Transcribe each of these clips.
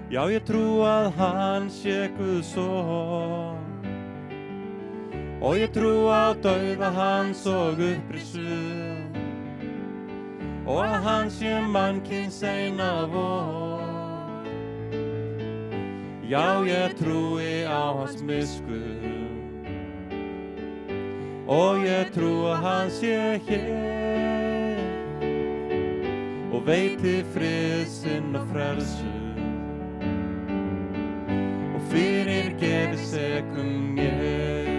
Já, ég trú að hann sé Guðs son. Og ég trú á dauða hans og upprissu. Og að hann sé mannkyns eina von. Já, ég trúi á hans miskunn. Og ég trú að hann sé hér. Og veiti frið sinn og frelsu. Og fyrirgefi sekum ég.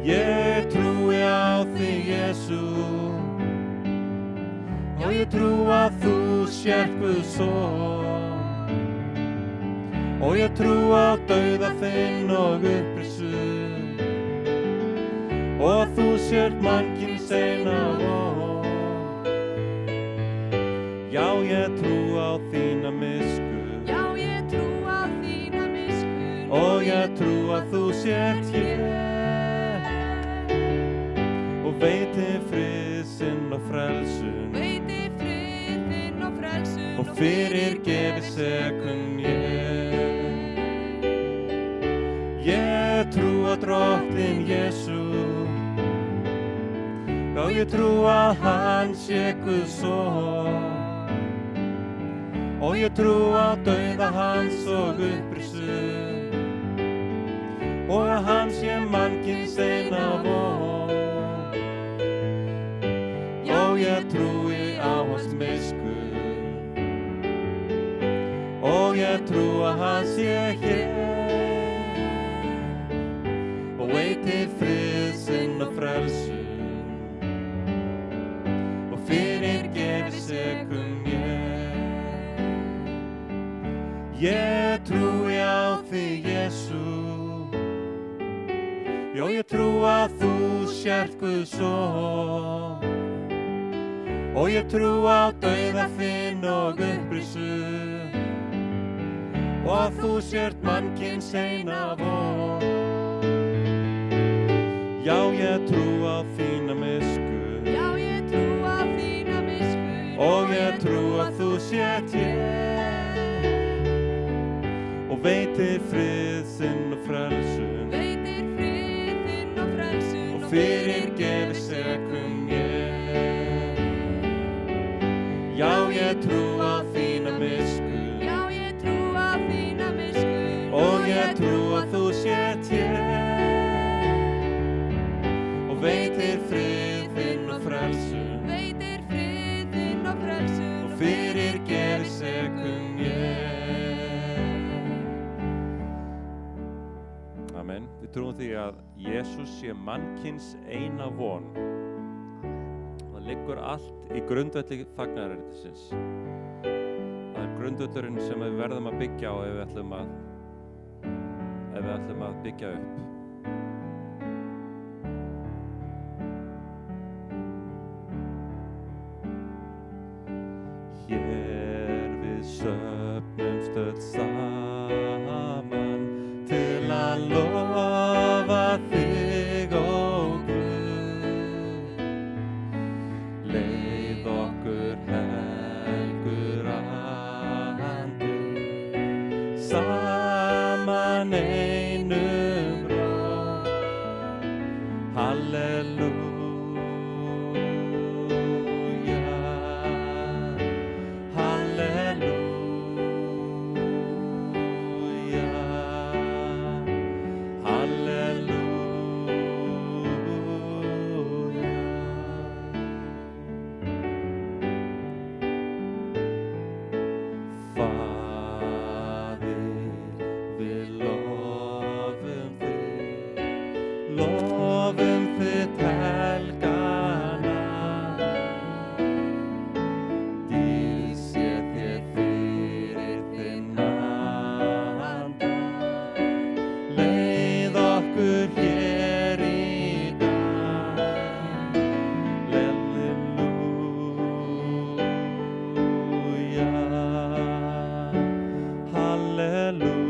Ég trúi á þig, Jesú. Og ég trú að þú sért Guðs son. Og ég trú á dauða þinn og upprissu. Og að þú sért mannkyns eina von. Já, ég trú á þína miskunn. Já, ég trú á þína miskunn. Og ég trú að þú sért hér. Og veiti frið sinn og frelsun. Veiti frið þinn og frelsun. Og fyrirgefi sekum ég. Ég trú á drottinn Jesú. Já, ég trú að hann sé Guðs son. Og ég trú á dauða hans og upprissu. Og að hann sé mannkyns eina von. Já, ég trúi á hans miskunn. Og ég trú að hann sé hér. Og veiti frið sinn og frelsun. Og fyrirgefi sekum ég. Ég trúi á þig, Jesú. Já, ég trú að þú sért Guðs son. Og ég trú á dauða þinn og upprissu. Og að þú sért mannkyns eina von. Já, ég trú á þína miskunn. Já, ég trú á þína miskunn. Og ég trú að þú sért hér. Og veitir frið sinn og frelsun. Veitir frið þinn og frelsun. Og fyrirgefi sekum ég. Já, ég trú á þína miskunn. Já, ég trú á þína miskunn. Og ég trú að þú sért hér. Og veitir frið þinn og frelsun. Veitir frið þinn og frelsun. Og fyrirgefi sekum ég. Amen. Við trúum því að Jesús sé mannkyns eina von. Það liggur allt í grundvelli fagnaðarerindisins. Það er grundvöllurinn sem við verðum að byggja á ef við ætlum að byggja upp. Hér við söfnumst öll saman til að lofa þig, ó Guð. Leið okkur helgur andi, saman einum rót. Halleluja, halleluja, halleluja. Faðir, við lofum þitt helga nafn. Dýrð sé þér fyrir þinn anda. Leið okkur hér í dag. Halleluja, halleluja.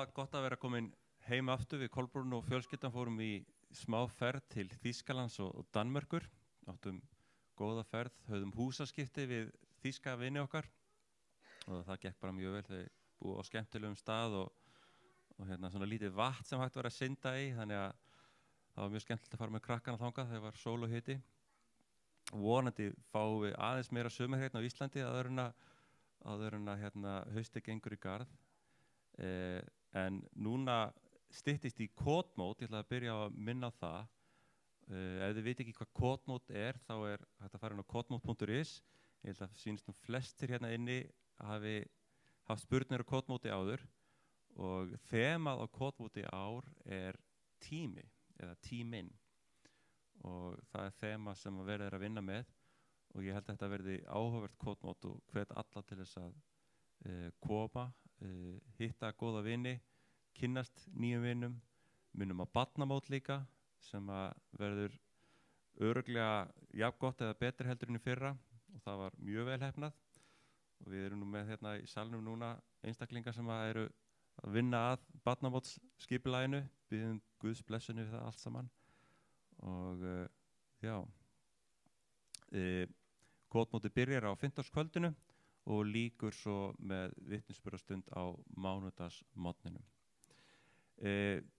var gott að vera komin heim aftur. Við Kolbrún og fjölskyldan fórum í smá ferð til Þýskalands og Danmörkur. Áttum góða ferð, höfðum húsaskipti við þýska vini okkar og það gekk bara mjög vel. Þau búið á skemmtilegum stað og hérna svona lítið vatn sem hægt var að synda í, þannig að það var mjög skemmtilegt að fara með krakkana þangað þegar var sól og hiti. Vonandi fáum við aðeins meira sumar hérna á Íslandi áður en hérna haustið gengur í garð. En núna styttist í kotmót, ég ætla að byrja að minna á það. Ef þið veit ekki hvað kotmót þá er hægt að fara inn á kotmót.is. Ég held að sýnist flestir hérna inni hafi haft spurnir á kotmóti áður og þemað á kotmóti ár er tími eða tíminn og það er þema sem verið er að vinna með og ég held að þetta verði áhugavert kotmót og hvet alla til þess að koma, hitta góða vini, kynnast nýjum vinum, minnum á barnamót líka sem að verður örugglega jafn gott eða betur heldur en í fyrra og það var mjög vel heppnað og við erum nú með hérna í salnum núna einstaklingar sem að eru að vinna að barnamótsskipulaginu, biðjum Guðs blessunni við það allt saman og já, kotmóti byrjar á 15. og lýkur svo með vitnisburðarstund á mánudagsmorgninum.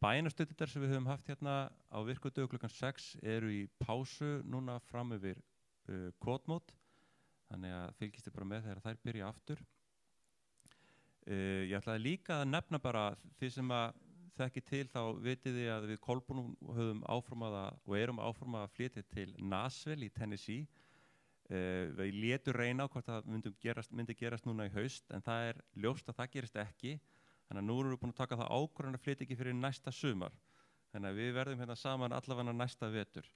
Bænastundar sem við höfum haft hérna á virkudögu klukkan 6 eru í pásu núna fram yfir kotmót, þannig að fylgist þið bara með þegar þær byrja aftur. Ég ætlaði líka að nefna bara því sem að þekki til þá vitið þið að við Kolbrún höfum áformað og erum áformað að flytja til Nashville í Tennessee. Við létum reyna á hvort það myndi gerast núna í haust en það er ljóst að það gerist ekki. Þannig að nú erum við búin að taka það ákvörðun að flytja ekki fyrir næsta sumar. Þannig að við verðum hérna saman allavega næsta vetur.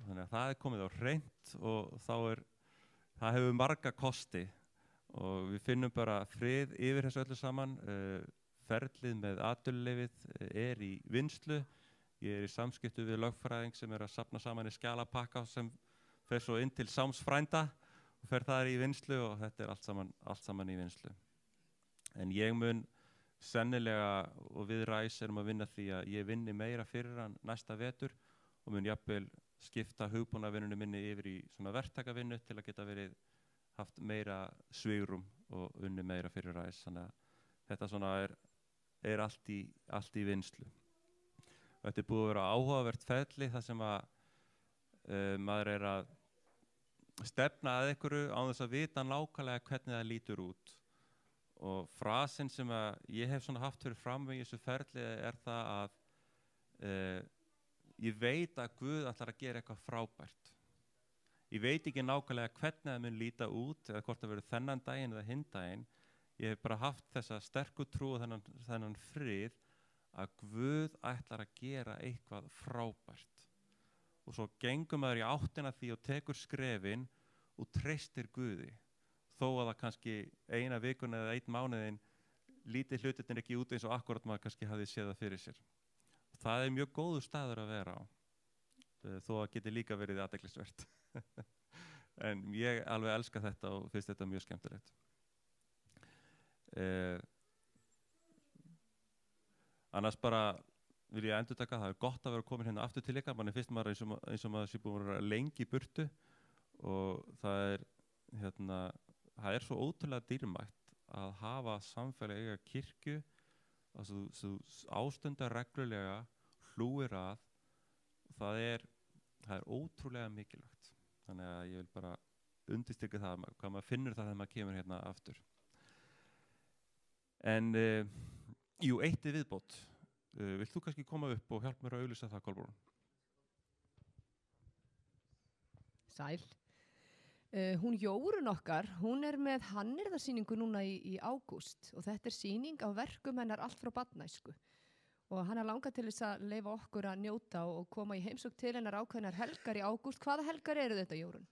Þannig að það er komið á hreint og það hefur marga kosti og við finnum bara frið yfir þessu öllu saman. Ferlið með atvinnuleyfið er í vinnslu. Ég er í samskiptum við lögfræðing sem er að safna saman í skjalapakka sem fer svo inn til sámsfrænda og fer þar í vinnslu og þetta er allt saman í vinnslu. En ég mun sennilega og við Ræs erum að vinna því að ég vinni meira fyrir hann næsta vetur og mun jafnvel skipta hugbúnaðarvinnunni minni yfir í svona verktakavinnu til að geta haft meira svigrúm og unni meira fyrir Ræs. Þannig að þetta svona er allt í vinnslu. Þetta er búið að vera áhugavert ferli þar sem að maður er að stefna að einhverju án þess að vita nákvæmlega hvernig það lítur út. Og frasinn sem að ég hef svona haft fyrir fram í þessu ferli er það að ég veit að Guð ætlar að gera eitthvað frábært. Ég veit ekki nákvæmlega hvernig það mun líta út eða hvort það verður þennan daginn eða hinn daginn. Ég hef bara haft þessa sterku trú og þennan frið að Guð ætlar að gera eitthvað frábært. Og svo gengur maður í áttina því og tekur skrefin og treystir Guði. Þó að það kannski eina vikuna eða einn mánuðin líti hlutirnir ekki út eins og akkurat maður kannski hafði séð það fyrir sér. Og það er mjög góður staður að vera á. Þó að geti líka verið athyglisvert. En ég alveg elska þetta og finnst þetta mjög skemmtilegt. Annars bara vil ég endurtaka, það er gott að vera komin hérna aftur til ykkar. Manni finnst maður eins og maður sé búin að vera lengi í burtu og það er svo ótrúlega dýrmætt að hafa samfélag eiga kirkju að þú ástundar reglulega, hlúir að. Það er ótrúlega mikilvægt. Þannig að ég vil bara undirstrika það, hvað maður finnur það þegar maður kemur hérna aftur. En eitt er viðbót. Vilt þú kannski koma upp og hjálpa mér að auglýsa það, Kolbrún? Sæl. Hún Jórunn okkar, hún er með hannyrðasýningu núna í ágúst og þetta er sýning á verkum hennar allt frá barnæsku. Og hann langað til þess að leyfa okkur að njóta og koma í heimsókn til hennar ákveðnar helgar í ágúst. Hvaða helgar eru þetta, Jórunn?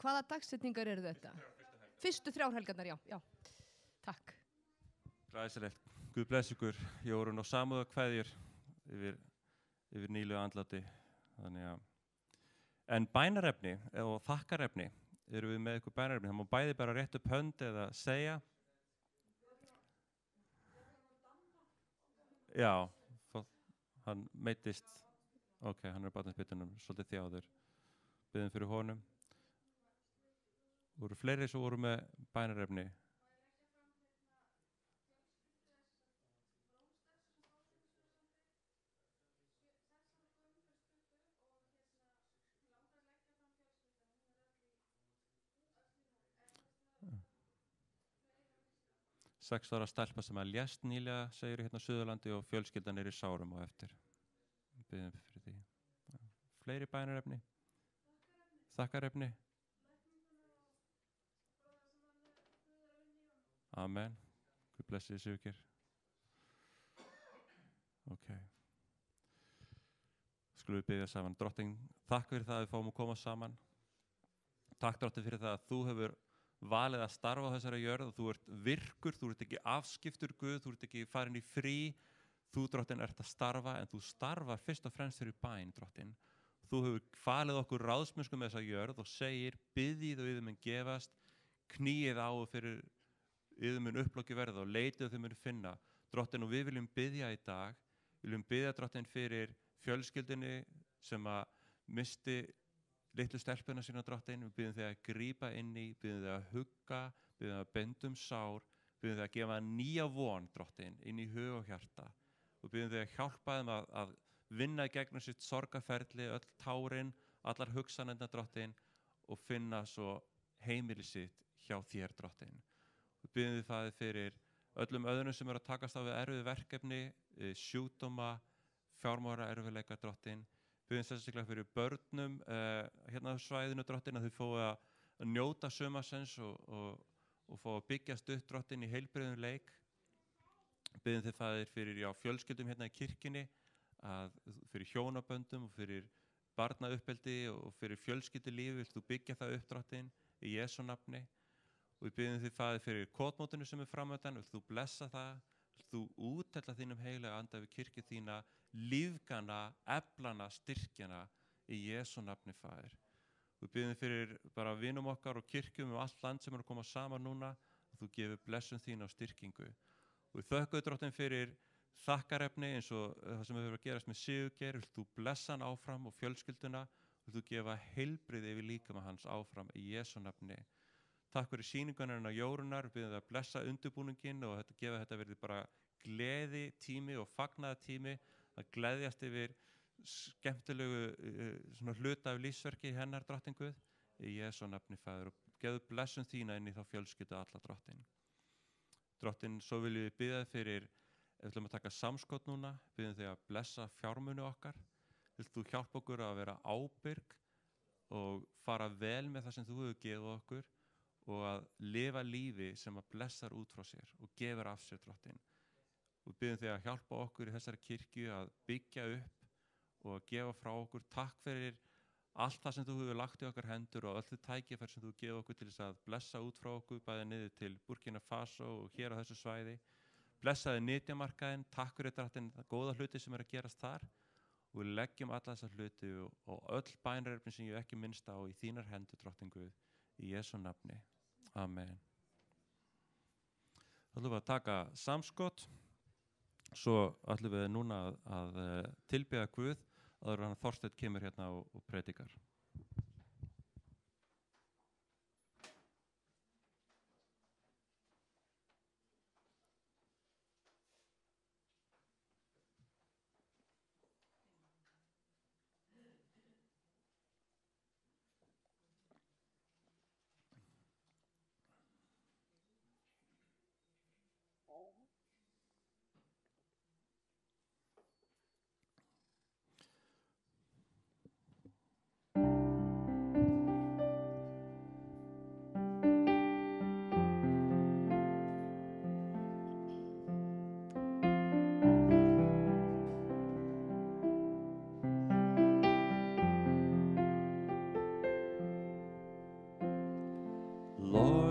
hvaða dagsetningar eru þetta? Fyrstu 3 helgarnar, já. Takk. Glæsilegt. Guð bless ykkur, Jórunn, og samúðarkveðjur yfir nýlegu andláti. En bænarefni og þakkarefni, erum við með ykkur bænarefni? Það má bæði bara rétt upp hönd eða segja. Já, hann meittist. Ok, hann er barnaspítunum, svolítið þjáður. Biðum fyrir honum. Voru fleiri sem voru með bænarefni? Sex ára stelpa sem að lést nýlega, segir hérna á Suðurlandi, og fjölskyldan er í sárum á eftir. Biðum fyrir því. Fleiri bænarefni? Þakkarefni? Amen. Guð blessi þið Sigurgeir. Ok. Skulum við biðja saman. Drottinn, takk fyrir það að við fáum að koma saman. Takk Drottinn fyrir það að þú hefur valið að starfa á þessari jörð og þú ert virkur, þú ert ekki afskiptur Guð, þú ert ekki farin í frí. Þú Drottinn ert að starfa, en þú starfar fyrst og fremst fyrir bæn, Drottinn. Þú hefur falið okkur ráðsmennsku með þessa jörð og segir, biðjið og yður mun gefast, knýið á og fyrir yður mun upplokki verða og leitið og þau mun finna. Drottinn, og við viljum biðja í dag, viljum biðja Drottinn fyrir fjölskyldunni sem að misti litlu stelpuna sína, Drottinn. Við biðjum þig að grípa inn í, biðjum þig að hugga, biðjum þig að benda sár, biðjum þig að gefa nýja von, Drottinn, inn í hug og hjarta. Og biðjum þig að hjálpa þeim að vinna í gegnum sitt sorgarferli, öll tárin, allar hugsanirnar, Drottinn, og finna svo heimili sitt hjá þér, Drottinn. Við biðjum þig það fyrir öllum öðrum sem eru að takast á við erfið verkefni, sjúkdóma, fjármára erfiðleika, Drottinn. Biðjum sérstaklega fyrir börnum hérna á svæðinu, Drottinn, að þau fái að njóta sumarsins og fá að byggjast upp, Drottinn, í heilbrigðum leik. Biðjum þig það fyrir fjölskyldum hérna í kirkjunni, fyrir hjónaböndum og fyrir barnauppeldi og fyrir fjölskyldulífi. Vilt þú byggja það upp, Drottinn, í Jesú nafni. Og við biðjum þig það fyrir kotmótinu sem er framöndan. Vilt þú blessa það? Vilt þú úthella þínum heilaga anda við kirkju þína, lífgana, eflana, styrkjana í Jesú nafni, Faðir. Við biðjum fyrir bara vinum okkar og kirkjum um allt land sem eru að koma saman núna, og þú gefur blessun þína og styrkingu. Og við þökkum Drottinn fyrir þakkarefni eins og það sem hefur að gerast með Sigurgeir. Vilt þú blessa hann áfram og fjölskylduna, vilt þú gefa heilbrigði yfir líkama hans áfram í Jesú nafni. Takk fyrir sýningunarinn á Jórunnar, við biðjum það að blessa undirbúninginn og gefa þetta verði bara gleði tími og fagnaða tími, að gleðjast yfir skemmtilegu hluta af lífsverki hennar, Drottinn Guð, í Jesú nafni, Faðir, og gefðu blessun þína inn í þá fjölskyldu alla, Drottinn. Drottinn, svo viljum við biðja þig fyrir, ef við ætlum að taka samskot núna, biðjum þig að blessa fjármuni okkar. Vilt þú hjálpa okkur að vera ábyrg og fara vel með það sem þú hefur gefið okkur og að lifa lífi sem að blessar út frá sér og gefur af sér, Drottinn. Og biðjum þig að hjálpa okkur í þessari kirkju að byggja upp og að gefa frá okkur. Takk fyrir allt það sem þú hefur lagt í okkar hendur og öll þau tækifæri sem þú gefur okkur til þess að blessa út frá okkur, bæði niður til Burkina Faso og hér á þessu svæði. Blessaði nytjamarkaðinn, takk fyrir Drottinn, góða hluti sem er að gerast þar, og við leggjum alla þessa hluti og öll bænarefni sem ég hef ekki minnst á í þínar hendur, Drottinn Guð, í Jesú nafni. Amen. Það ætlum við að taka samskot, svo ætlum við núna að tilbiðja Guð áður en Þorsteinn kemur hérna og predikar.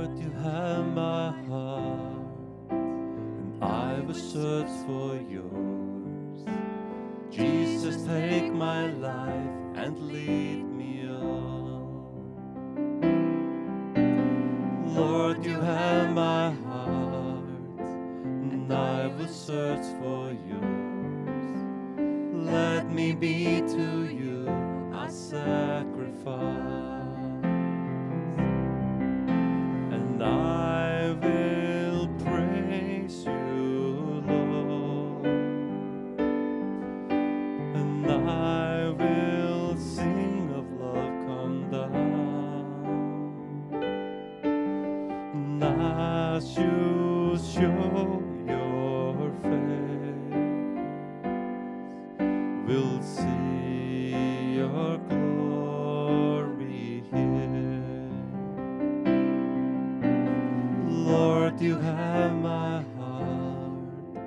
Lord, you have my heart, and I will search for yours. Jesus, take my life and lead me on. Lord, you have my heart, and I will search for yours. Let me be to you a sacrifice, and I will praise you, Lord, and I will sing of love come down. And as you show your face, we'll see your glory here. Lord, you have my heart,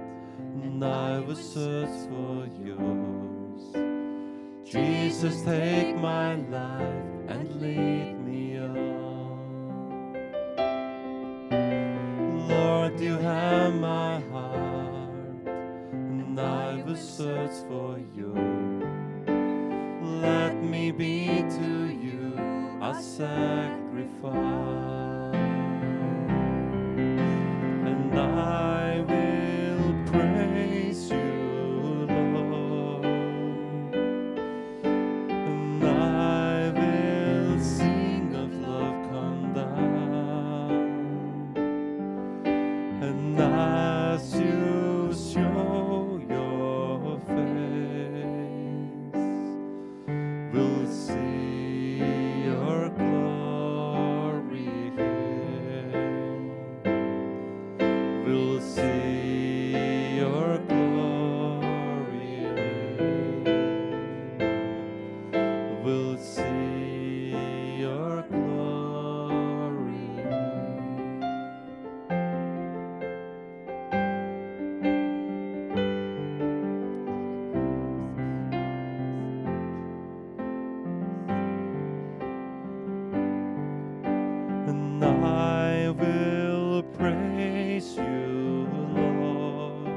and I will search for yours. Jesus, take my life and lead me on. Lord, you have my heart, and I will search for yours. Let me be to you a sacrifice, and I will praise you, Lord, and I will sing of love come down. And as you show your face, we'll see your glory here. We'll see your glory here. We'll see your glory here. And I will praise you, Lord,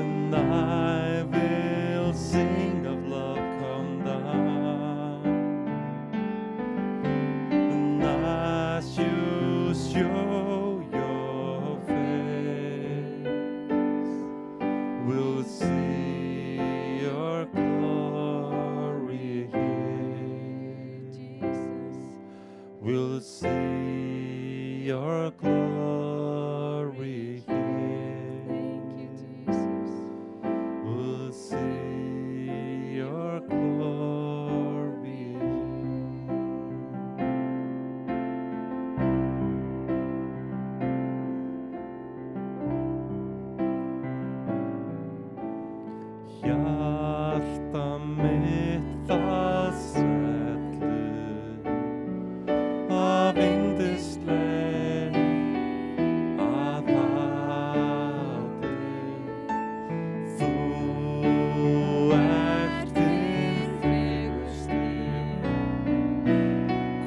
and I will sing of love come down. And as you show your face, we'll see your glory here. We'll see your glory here. Thank you, Jesus. We'll see your glory here. Hjarta mitt það svellur af yndisleik að hati. Þú ert hinn fegursti,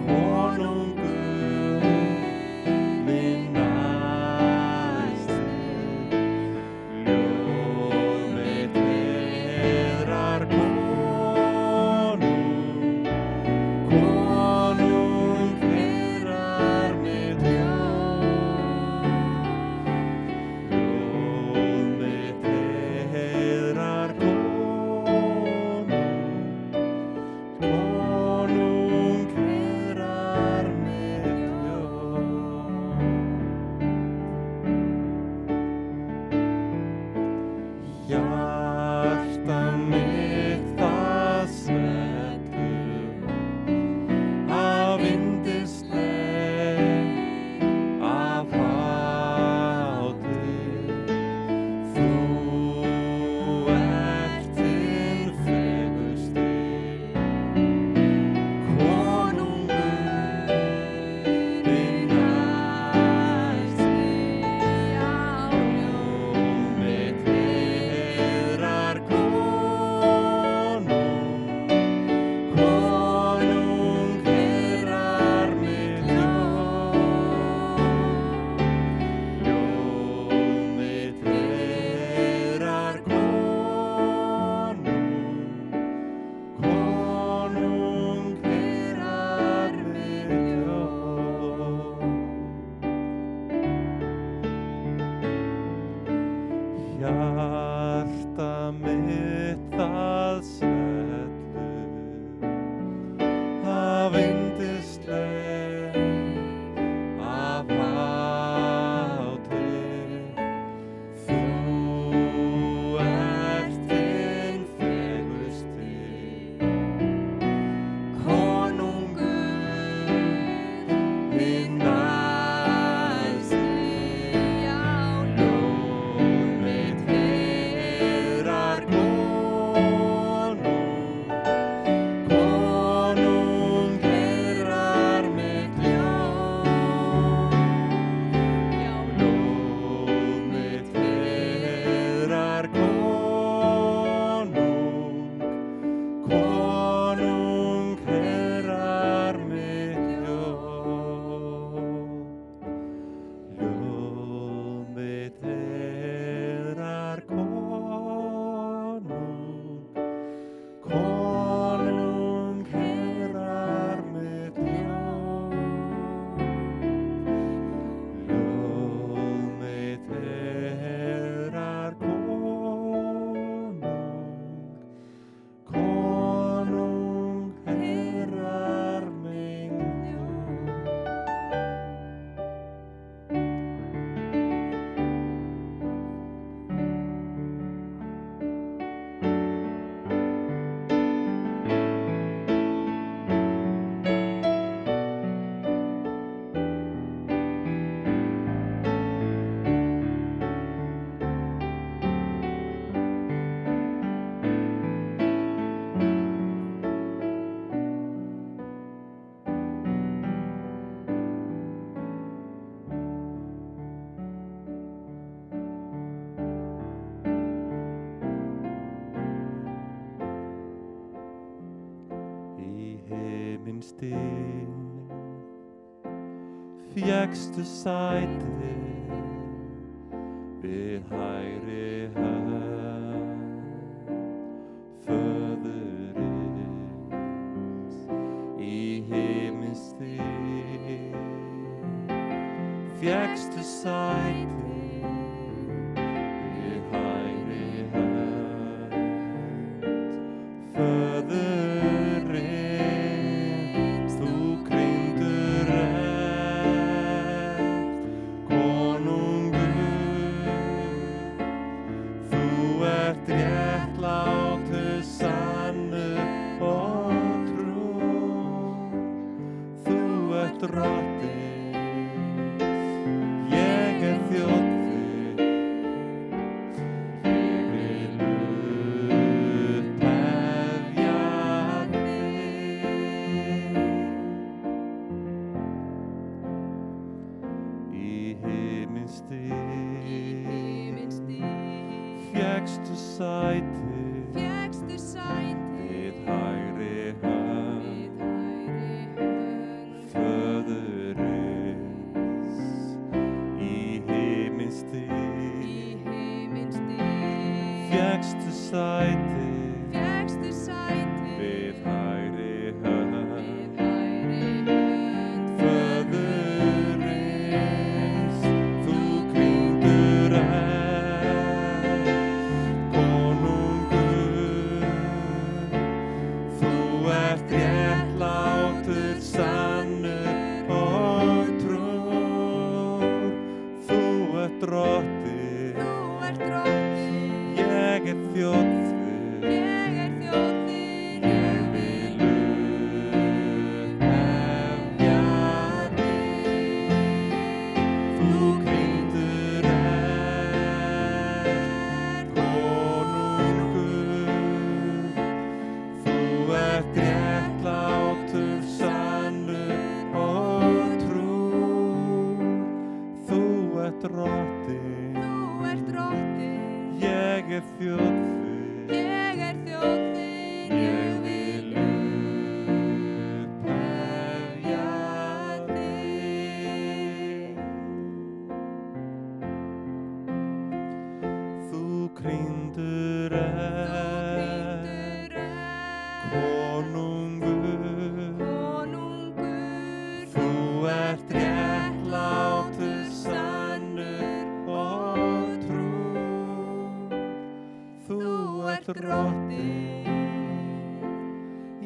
konungur minn næsti. Ljóð mitt heiðrar konung heiðrar mitt ljóð. Ljóð mitt heiðrar konung heiðrar mitt ljóð. Hjarta mitt það svellur af yndisleik af hátíð. Þú ert hinn fegursti, konungur minn næsti. Ljóð mitt heiðrar konung mitt það svellur af yndisleið af hátíð. Þú ert hinn fegusti konungur hinn æðsti. já, Ljóð mitt heiðrar konung, konung heiðrar mitt ljóð. já, Ljóð mitt heiðrar konung, konung heiðrar mitt ljóð. Ljóð mitt heiðrar konung, konung heiðrar mitt ljóð. Ljóð mitt heiðrar konung, konung heiðrar mitt Í himinstig fékkstu sæti við hægri hönd föðurins. Í himinstig fékkstu sæti við hægri hönd föðurins. Þú krýndur ert konungur, þú ert réttlátur, sannur og trúr. Þú ert drottinn, ég er þjónn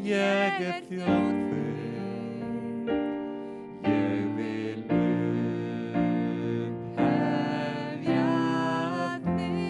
Ég er þjóð þinn, ég vil upphefja þig.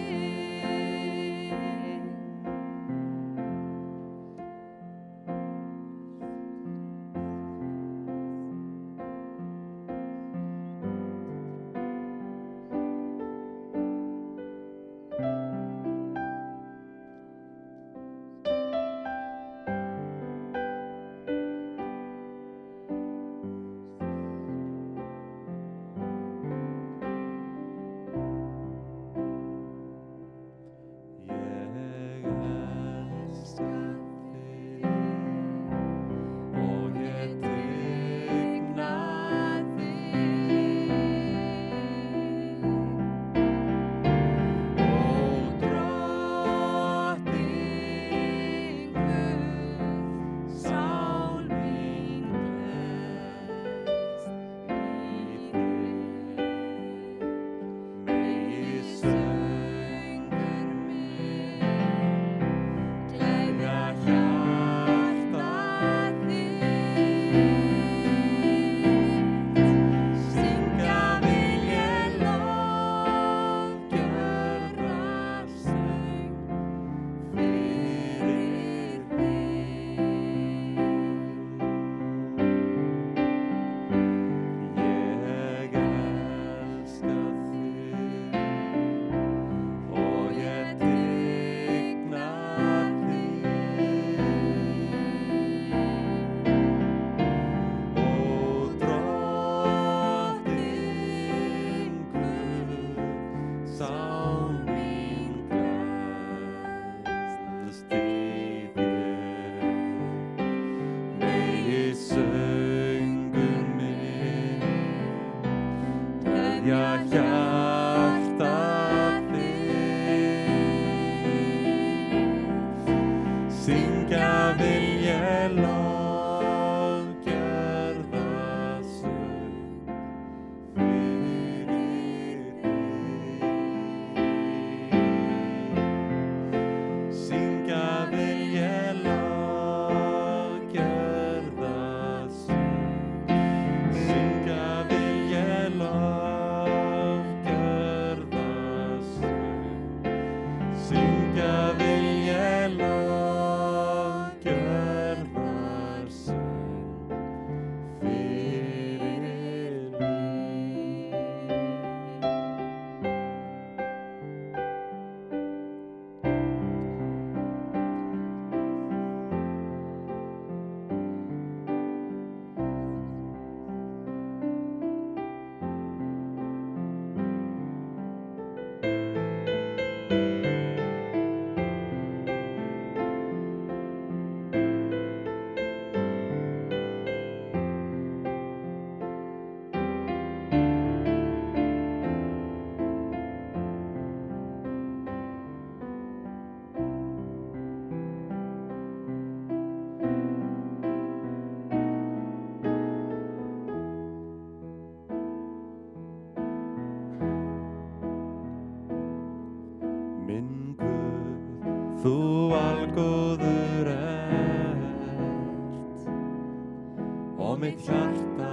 Þú algóður ert og mitt hjarta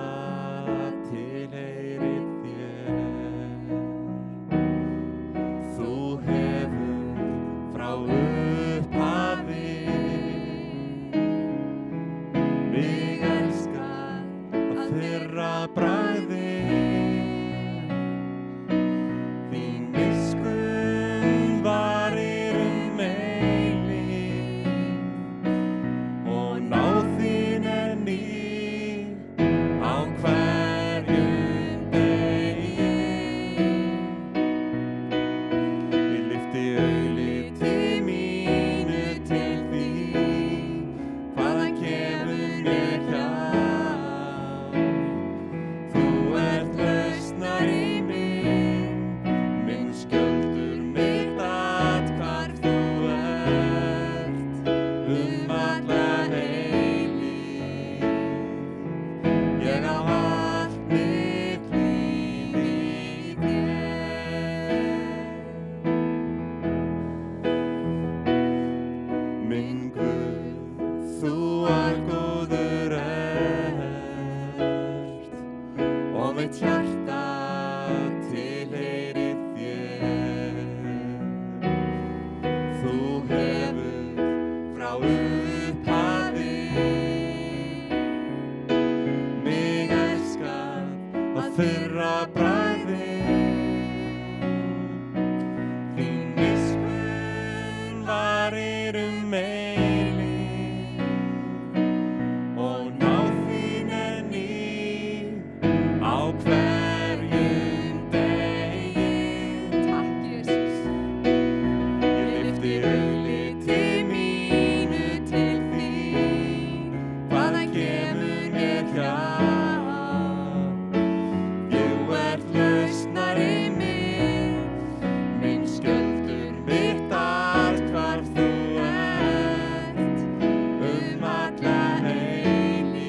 tilheyrir þér. Þú hefur frá upphafi mig elskað að fyrra bragði. Minn Guð, þú algóður ert og mitt hjarta tilheyrir þér. Þú hefur frá upphafi mig elskað að fyrra bragði. Þín miskunn varir eilíf og náð þín er ný á hverjum degi. Takk, Jesús. Ég lyfti augliti mínu til þín, hvaðan kemur mér hjálp? Þú ert lausnari minn, minn skjöldur mitt allt hvar þú ert, alla eilífð.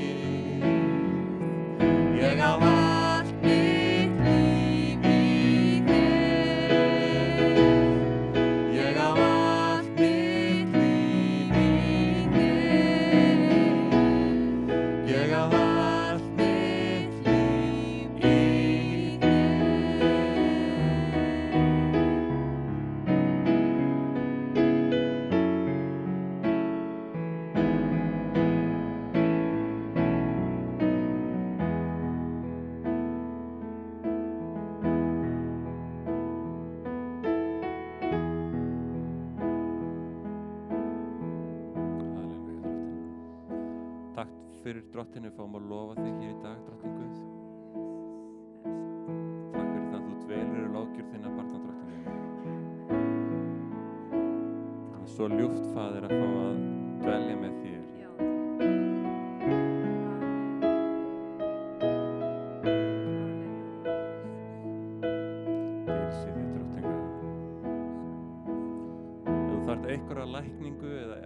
Ég á allt mitt líf í þér. Ég á allt mitt líf í þér. Ég á allt mitt líf í þér. Halleluja, drottinn. Takk fyrir drottinu, fáum að lofa þig hér í dag, drottin Guð. Takk fyrir það að þú dvelur í lágjörð þinna barna, drottinu. Það er svo ljúft, Faðir, að fá að dvelja með þér. Já. Dýrsi þig, drottin Guð. Ef þú þarft einhverja lækningu eða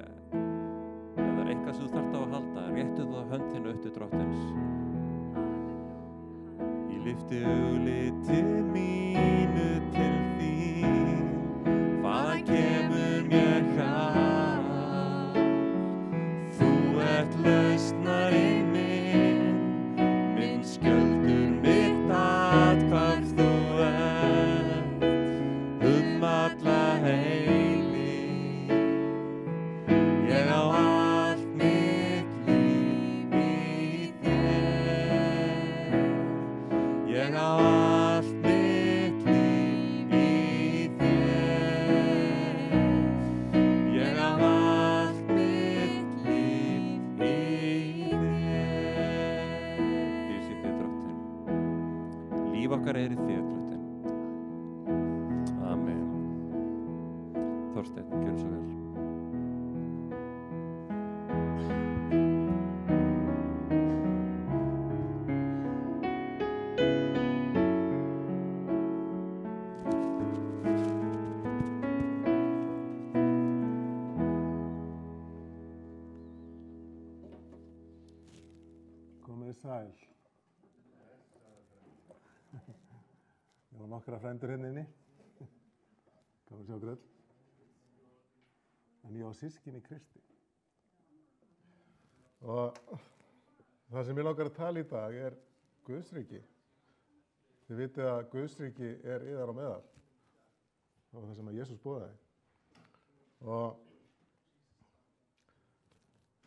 eitthvað sem þú þarft á að halda, réttu þú hönd þína upp til drottins. Ég lyfti augliti mínu til þín, hvaðan kemur mér hjálp? Þú ert lausnari minn, minn skjöldur mitt allt hvar þú ert, alla eilífð. Ég á allt mitt líf í þér. Ég á allt mitt líf í þér. Ég á allt mitt líf í þér. Dýrsi þig, drottinn. Líf okkar er í þér, drottinn. Amen. Þorsteinn, gjörðu svo vel. Komið þið sæl. Ég var nokkra frændur hérna inni. Gaman að sjá ykkur öll. En ég á systkini í Kristi. Og það sem ég langar að tala í dag er Guðsríki. Þið vitið að Guðsríki er yðar á meðal. Það var það sem að Jesús boðaði. Og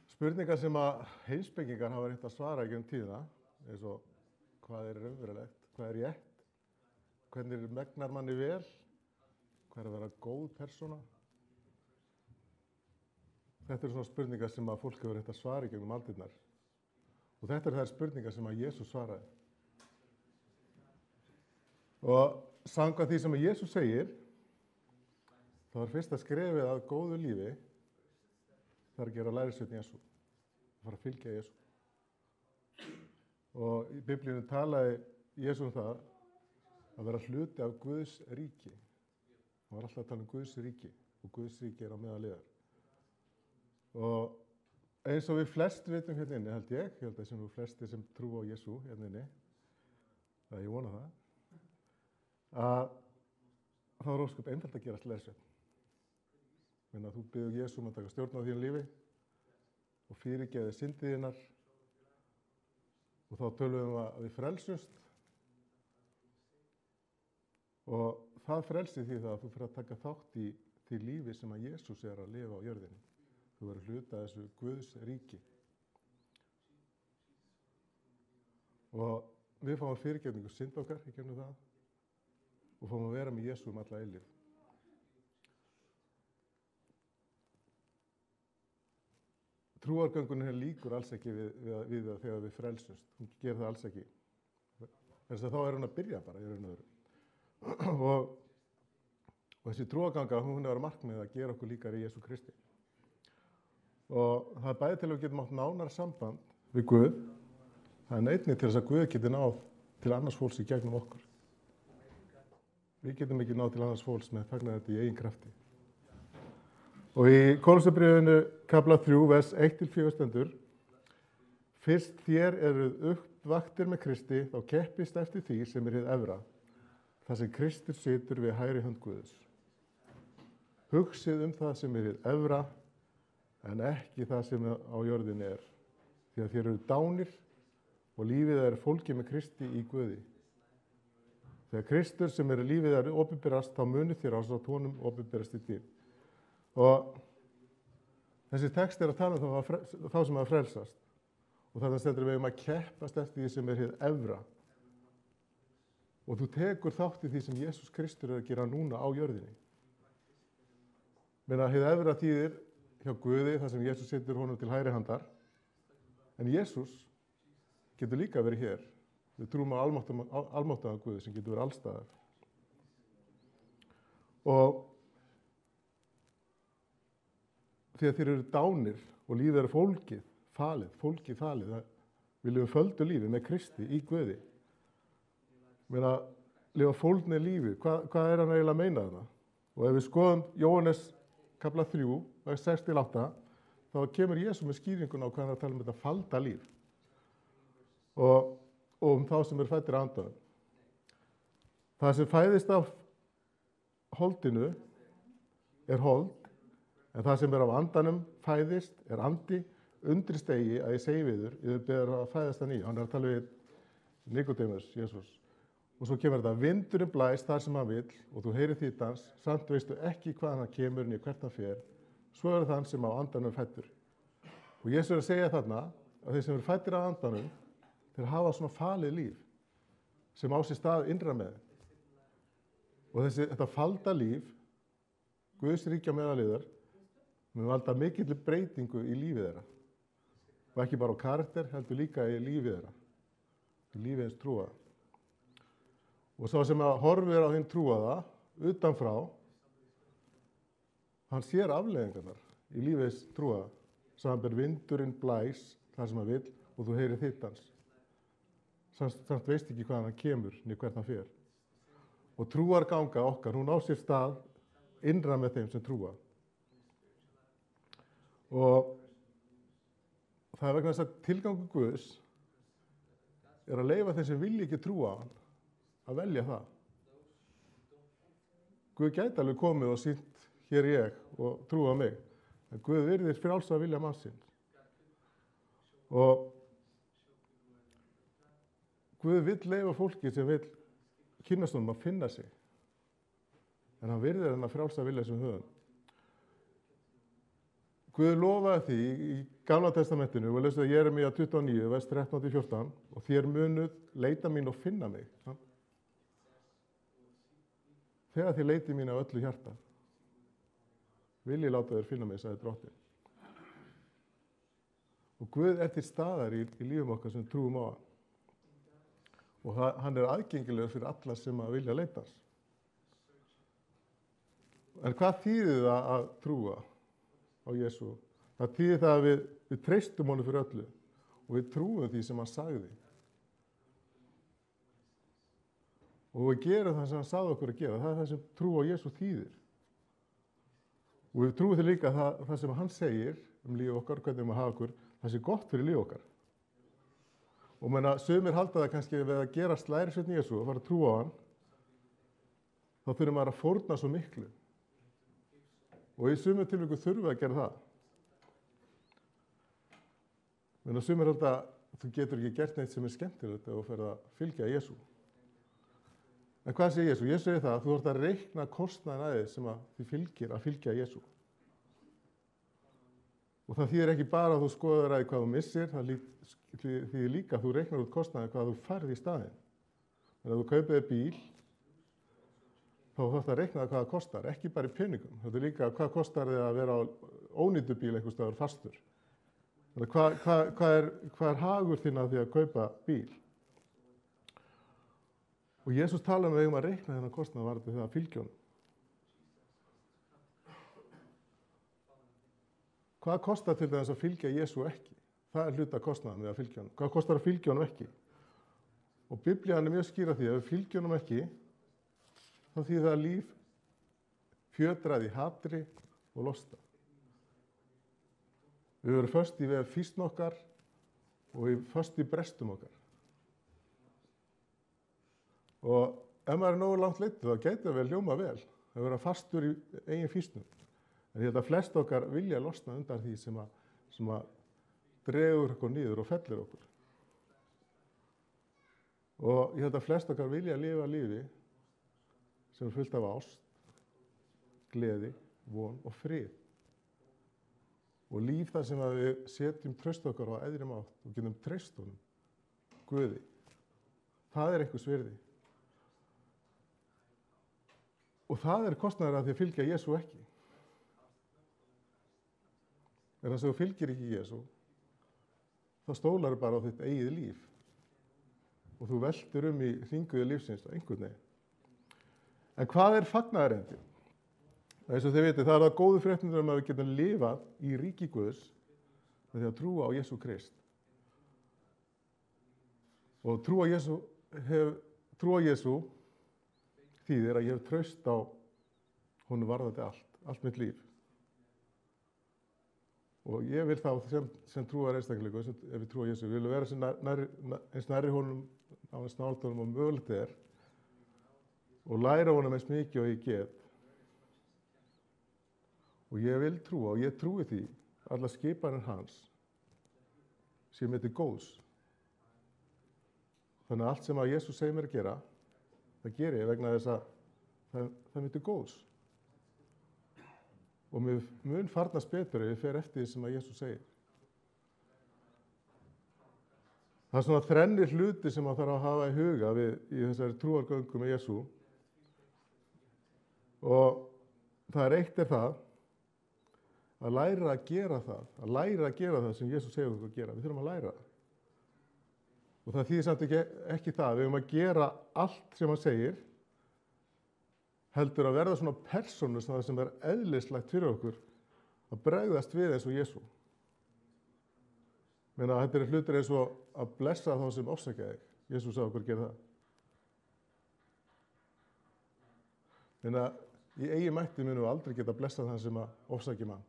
spurningar sem að heimspekingar hafa reynt að svara í gegnum tíðina, eins og hvað er raunverulegt, hvað er rétt, hvernig megnar manni vel, hvað er að vera góð persóna. Þetta eru svona spurningar sem að fólk hefur reynt að svara í gegnum aldirnar. Og þetta eru þær spurningar sem að Jesús svaraði. Og samkvæmt því sem að Jesús segir, þá er fyrsta skrefið að góðu lífi, það er að gera lærisveinn Jesú, að fara að fylgja Jesú. Og í Biblíunum talaði Jesú um það að vera hluti af Guðs ríki. Hann var alltaf að tala um Guðs ríki og Guðs ríki er á meðal yðar. Og eins og við flest vitum hérna inni, held ég held að sem við flesti sem trú á Jesú hérna inni, það ég vona það, að það var ósköp einfalt að gerast lærisveinn. Menna þú biður Jesú að taka stjórn á þínu lífi og fyrirgefi syndið þínar og þá tölum við að við frelsumst og það frelsi því það að þú fyrir að taka þátt í því lífi sem að Jesús að lifa á jörðinni. Þú verður hluta þessu Guðs ríki. Og við fáum fyrirgefningu synd okkar í gegnum það og fáum að vera með Jesú alla eilífð. Trúargöngunin líkur alls ekki við það þegar við frelsumst. Hún gerir það alls ekki. Þess að þá hún að byrja bara í raun og veru. Og þessi trúarganga, hún að vera markmið að gera okkur líkar í Jesú Kristi. Og það bæði til að við getum átt nánar samband við Guð. Það einnig til þess að Guð geti náð til annars fólks í gegnum okkur. Við getum ekki náð til annars fólks með fagnaðarlæti í eigin krafti. Og í Kolossabréfinu kafla 3, vers 1-4 stendur: Fyrst þér eruð uppvaktir með Kristi, þá keppist eftir því sem hið efra, þar sem Kristur situr við hægri hönd Guðs. Hugsið það sem hið efra, en ekki það sem á jörðinni því að þér eru dánir og lífið fólgið með Kristi í Guði. Þegar Kristur sem lífið opinberast, þá munið þér ásamt honum opinberast í til. Og þessi text að tala þá sem að frelsast. Og þannig stendur við að keppast eftir því sem hið efra. Og þú tekur þátt í því sem Jesús Kristur að gera núna á jörðinni. Menn að hið efra þýðir hjá Guði, þar sem Jesús situr honum til hægri handar. En Jesús getur líka verið hér. Við trúum á almáttugan Guði sem getur verið allstaðar. Og því að þeir eru dánir og lífið fólgið falið, það viljum við földu lífi með Kristi í Guði. Menn að lifa fólgni lífi, hvað hann eiginlega að meina þarna? Og ef við skoðum Jóhannes kapla 3, vers 6-8, þá kemur Jesú með skýringuna á hvað hann að tala þetta falda líf. Og þá sem fæddir af andanum. Það sem fæðist af holdinu hold, en það sem af andanum fæðist andi, undristegi að ég segi við þér ber að fæðast að nýju. Hann að tala við Nikodemus, Jesús. Og svo kemur þetta: vindurinn blæs þar sem hann vill og þú heyrir þýtt hans, samt veistu ekki hvaðan hann kemur né hvert hann fer. Svo þann sem á andanum fæddur. Og Jesús að segja þarna að þeir sem fæddir af andanum, þeir hafa svona falið líf sem á sér stað innra með. Og þetta falda líf, Guðs ríkja meðaliðar, mun valda mikill breytingu í lífið þeirra. Og ekki bara á karakter, heldur líka í lífið þeirra. Í lífið hins trúaða. Og sá sem að horfir á hinn trúaða utanfrá, hann sér afleiðingarnar í lífið hins trúaða. Samanber vindurinn blæs þar sem hann vill og þú heyrir þitt hans. Samt veist ekki hvaðan hann kemur né hvert hann fer. Og trúarganga okkar, hún á sér stað innra með þeim sem trúa. Og það vegna þess að tilgangur Guðs að leyfa þeim sem vilja ekki trúa á hann að velja það. Guð gæti alveg komið og sýnt hér ég og trúa mig. En Guð virðir frjálsa vilja mannsins. Og Guð vill leyfa fólki sem vill kynnast honum að finna sig. En hann virðir þennan frjálsa vilja sem við höfum. Guð lofaði því í Gamla testamentinu, og lestu að Jeremía 29, vers 13-14, og þér munuð leita mín og finna mig. Þegar þér leiti mín af öllu hjarta, vil ég láta þér finna mig, sagði Drottinn. Og Guð til staðar í lífum okkar sem trúum á hann. Og hann aðgengilegur fyrir alla sem að vilja leita hans. En hvað þýðir það að trúa á Jesú? Það þýðir það að við treystum honum fyrir öllu og við trúum því sem hann sagði. Og við gerum það sem hann sagði okkur að gera. Það það sem trú á Jesú þýðir. Og við trúum því líka það sem hann segir líf okkar, hvernig við hafa okkur, það sé gott fyrir líf okkar. Og sumir halda það kannski við að gera lærisveinn Jesú og fara að trúa á hann, þá þurfum maður að fórna svo miklu. Og í sumum tilvikum þurfum við að gera það. Men á sumir halda þú getur ekki gert neitt sem skemmtilegt ef þú ferð að fylgja Jesú. En hvað segir Jesú? Jesú segir það að þú ert að reikna kostnaðinn aðeins sem að þið fylgir að fylgja Jesú. Og það þýðir ekki bara að þú skoðar að hvað þú missir, það þýðir líka að þú reiknar út kostnaðinn hvað þú færð í staðinn. En ef þú kaupir bíl, þá þarf að reikna hvað það kostar, ekki bara í peningum. Þetta er líka hvað kostar þið að vera á ónýtu bíl einhvers staðar fastur. Hvað er hagur þín að því að kaupa bíl? Og Jesús talar við að reikna þennan kostnað varðandi það að fylgja honum. Hvað kostar til þess að fylgja Jesú ekki? Það er hluta kostnaðan við að fylgja honum. Hvað kostar að fylgja honum ekki? Og Biblían er mjög skýr á því að ef við fylgja honum ekki, þá þýðir það líf fjötrað í hatri og losta. Við verðum föst í við fýsn okkar og við föst í brestum okkar. Og ef maður er nógu langt leitið, þá gæti það vel hljóma vel að vera fastur í eigin fýsnum. En ég held að flest okkar vilja losna undan því sem að dregur okkur niður og fellir okkur. Og ég held að flest okkar vilja lifa lífi sem er fullt af ást, gleði, von og frið. Og líf þar sem að við setjum traust okkar á æðri mátt og getum treyst honum, Guði. Það er einhvers virði. Og það er kostnaður að því að fylgja Jesú ekki. En þess að þú fylgir ekki Jesú, þá stólar bara á þitt eigið líf. Og þú veltir í hringuði lífsins á einhvern veginn. En hvað er fagnaðarerindið? Eins og þið vitið, það er það góðu fréttirnar að við getum lifað í ríki Guðs með því að trúa á Jesú Krist. Og trúa á Jesú þýðir að ég hef traust á honum varðandi allt mitt líf. Og ég vil þá sem trúar einstaklingu, ef við trúa á Jesú, við viljum vera eins nærri honum á eins nálægt honum og mögulegt er og læra honum eins mikið og ég get. Og ég vil trúa og ég trúi því alla skipanir hans sé mér til góðs. Þannig að allt sem að Jesús segir mér að gera, það geri ég vegna þess að það mér til góðs. Og mér mun farnast betur ef ég fer eftir því sem að Jesús segir. Það er svona þrennir hluti sem maður þarf að hafa í huga í þessari trúargöngu með Jesú. Og það eitt er það að læra að gera það sem Jesús segir okkur að gera. Við þurfum að læra það. Og það þýðir samt ekki það. Við höfum að gera allt sem hann segir, heldur að verða svona persónu sem er eðlislægt fyrir okkur að bregðast við eins og Jesú. Þetta er hlutir eins og að blessa þá sem ofsækja þig. Jesús sagði okkur að gera það. Í eigin mætti munum við aldrei geta blessað þann sem að ofsækja mann.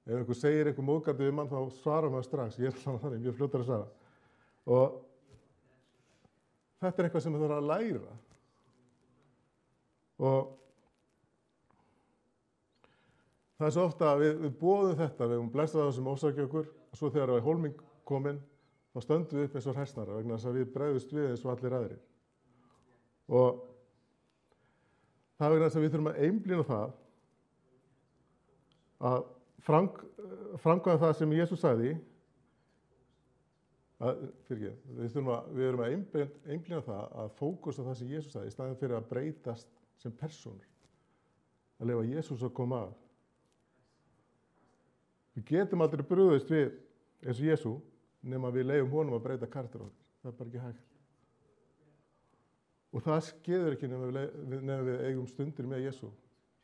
Ef einhver segir einhver móðgandi við mann, þá svarar maður strax. Ég er þannig, mjög fljótar að svara. Og þetta er eitthvað sem við þarfum að læra. Og það er svo ofta að við boðum þetta, við höfum blessað það sem ofsækja okkur, og svo þegar það er hólming komin, þá stöndum við upp eins og hræsnara, vegna þess að við bregðumst við eins og allir aðrir. Og það er vegna þess að við þurfum að einblína það að framkvæma það sem Jesús sagði, við erum að einblína það að fókusa það sem Jesús sagði í staðinn fyrir að breytast sem persónur, að leyfa Jesús að koma að. Við getum aldrei brugðist við eins og Jesú nema við leyfum honum að breyta karakter okkar. Það er bara ekki hægt. Og það skeður ekki nema við eigum stundir með Jesú.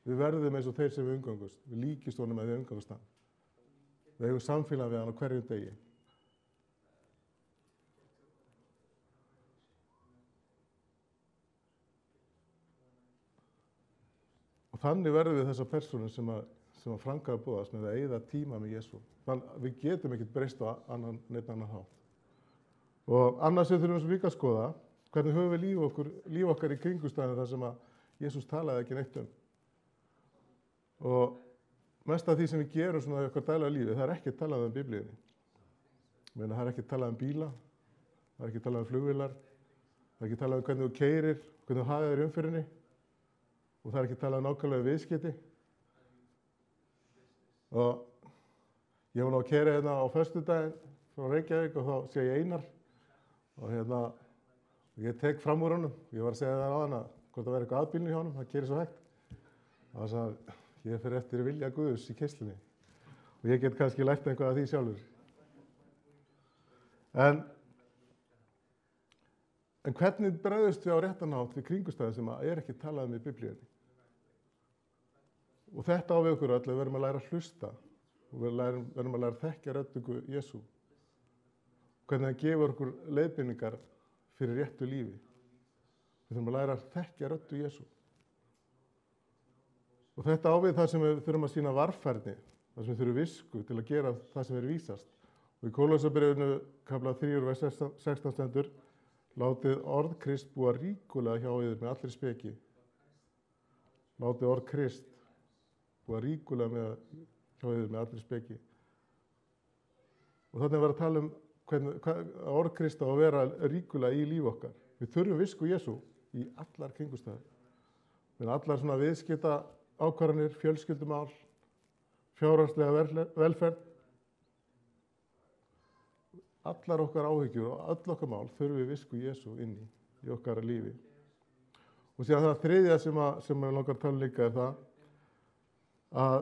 Við verðum eins og þeir sem við umgangust. Við líkist honum að við umgangust hann. Við eigum samfélag við hann á hverjum degi. Og þannig verðum við þessa persónu sem að framkvæma búðast með að eyða tíma með Jesú. Þannig að við getum ekkert breyst á neitt annan hátt. Og annars þurfum við líka að skoða hvernig höfum við líf okkar í kringumstæðum þar sem að Jesús talaði ekki neitt um. Og mest af því sem við gerum svona í okkar daglega lífi, það er ekki talað um Biblíunni. Það er ekki talað um bíla, það er ekki talað um flugvélar, það er ekki talað um hvernig þú keyrir, hvernig þú hagaðir umferðinni og það er ekki talað um nákvæmlega viðskipti. Og ég var nú að keyra hérna á föstudaginn frá Reykjavík og þá sé ég Einar og ég tek fram úr honum. Ég var að segja það á hann að hvort það verði eitthvað aðbílni hjá honum, það gerir svo hægt. Það var að ég fer eftir vilja Guðs í keislinni og ég get kannski lært eitthvað af því sjálfur. En hvernig bregðumst við á réttan hátt við kringumstæður sem er ekki talað um í Biblíunni? Og þetta á við okkur öll, við verðum að læra að hlusta og við verðum að læra að þekkja röddingu Jesú. Hvernig hann gefur okkur leiðbeiningar fyrir réttu lífi. Við þurfum að læra að þekkja röddu Jesú. Og þetta á við það sem við þurfum að sýna varfærni, það sem við þurfum visku til að gera það sem er vísast. Og í Kólossarbréfinu kafla 3 vers 16 stendur: látið orð Krist búa ríkulega hjá yður með allri speki. Látið orð Krist búa ríkulega hjá yður með allri speki. Og þannig var að tala um hvernig orð Krist á að vera ríkulega í líf okkar. Við þurfum visku Jesú í allar kringumstæður. Með allar svona viðskipta ákvarðanir, fjölskyldumál, fjárhagslega velferð. Allar okkar áhyggjur og öll okkar mál þurfum við visku Jesú inn í okkar lífi. Og síðan það þriðja sem við langar að tala líka er það að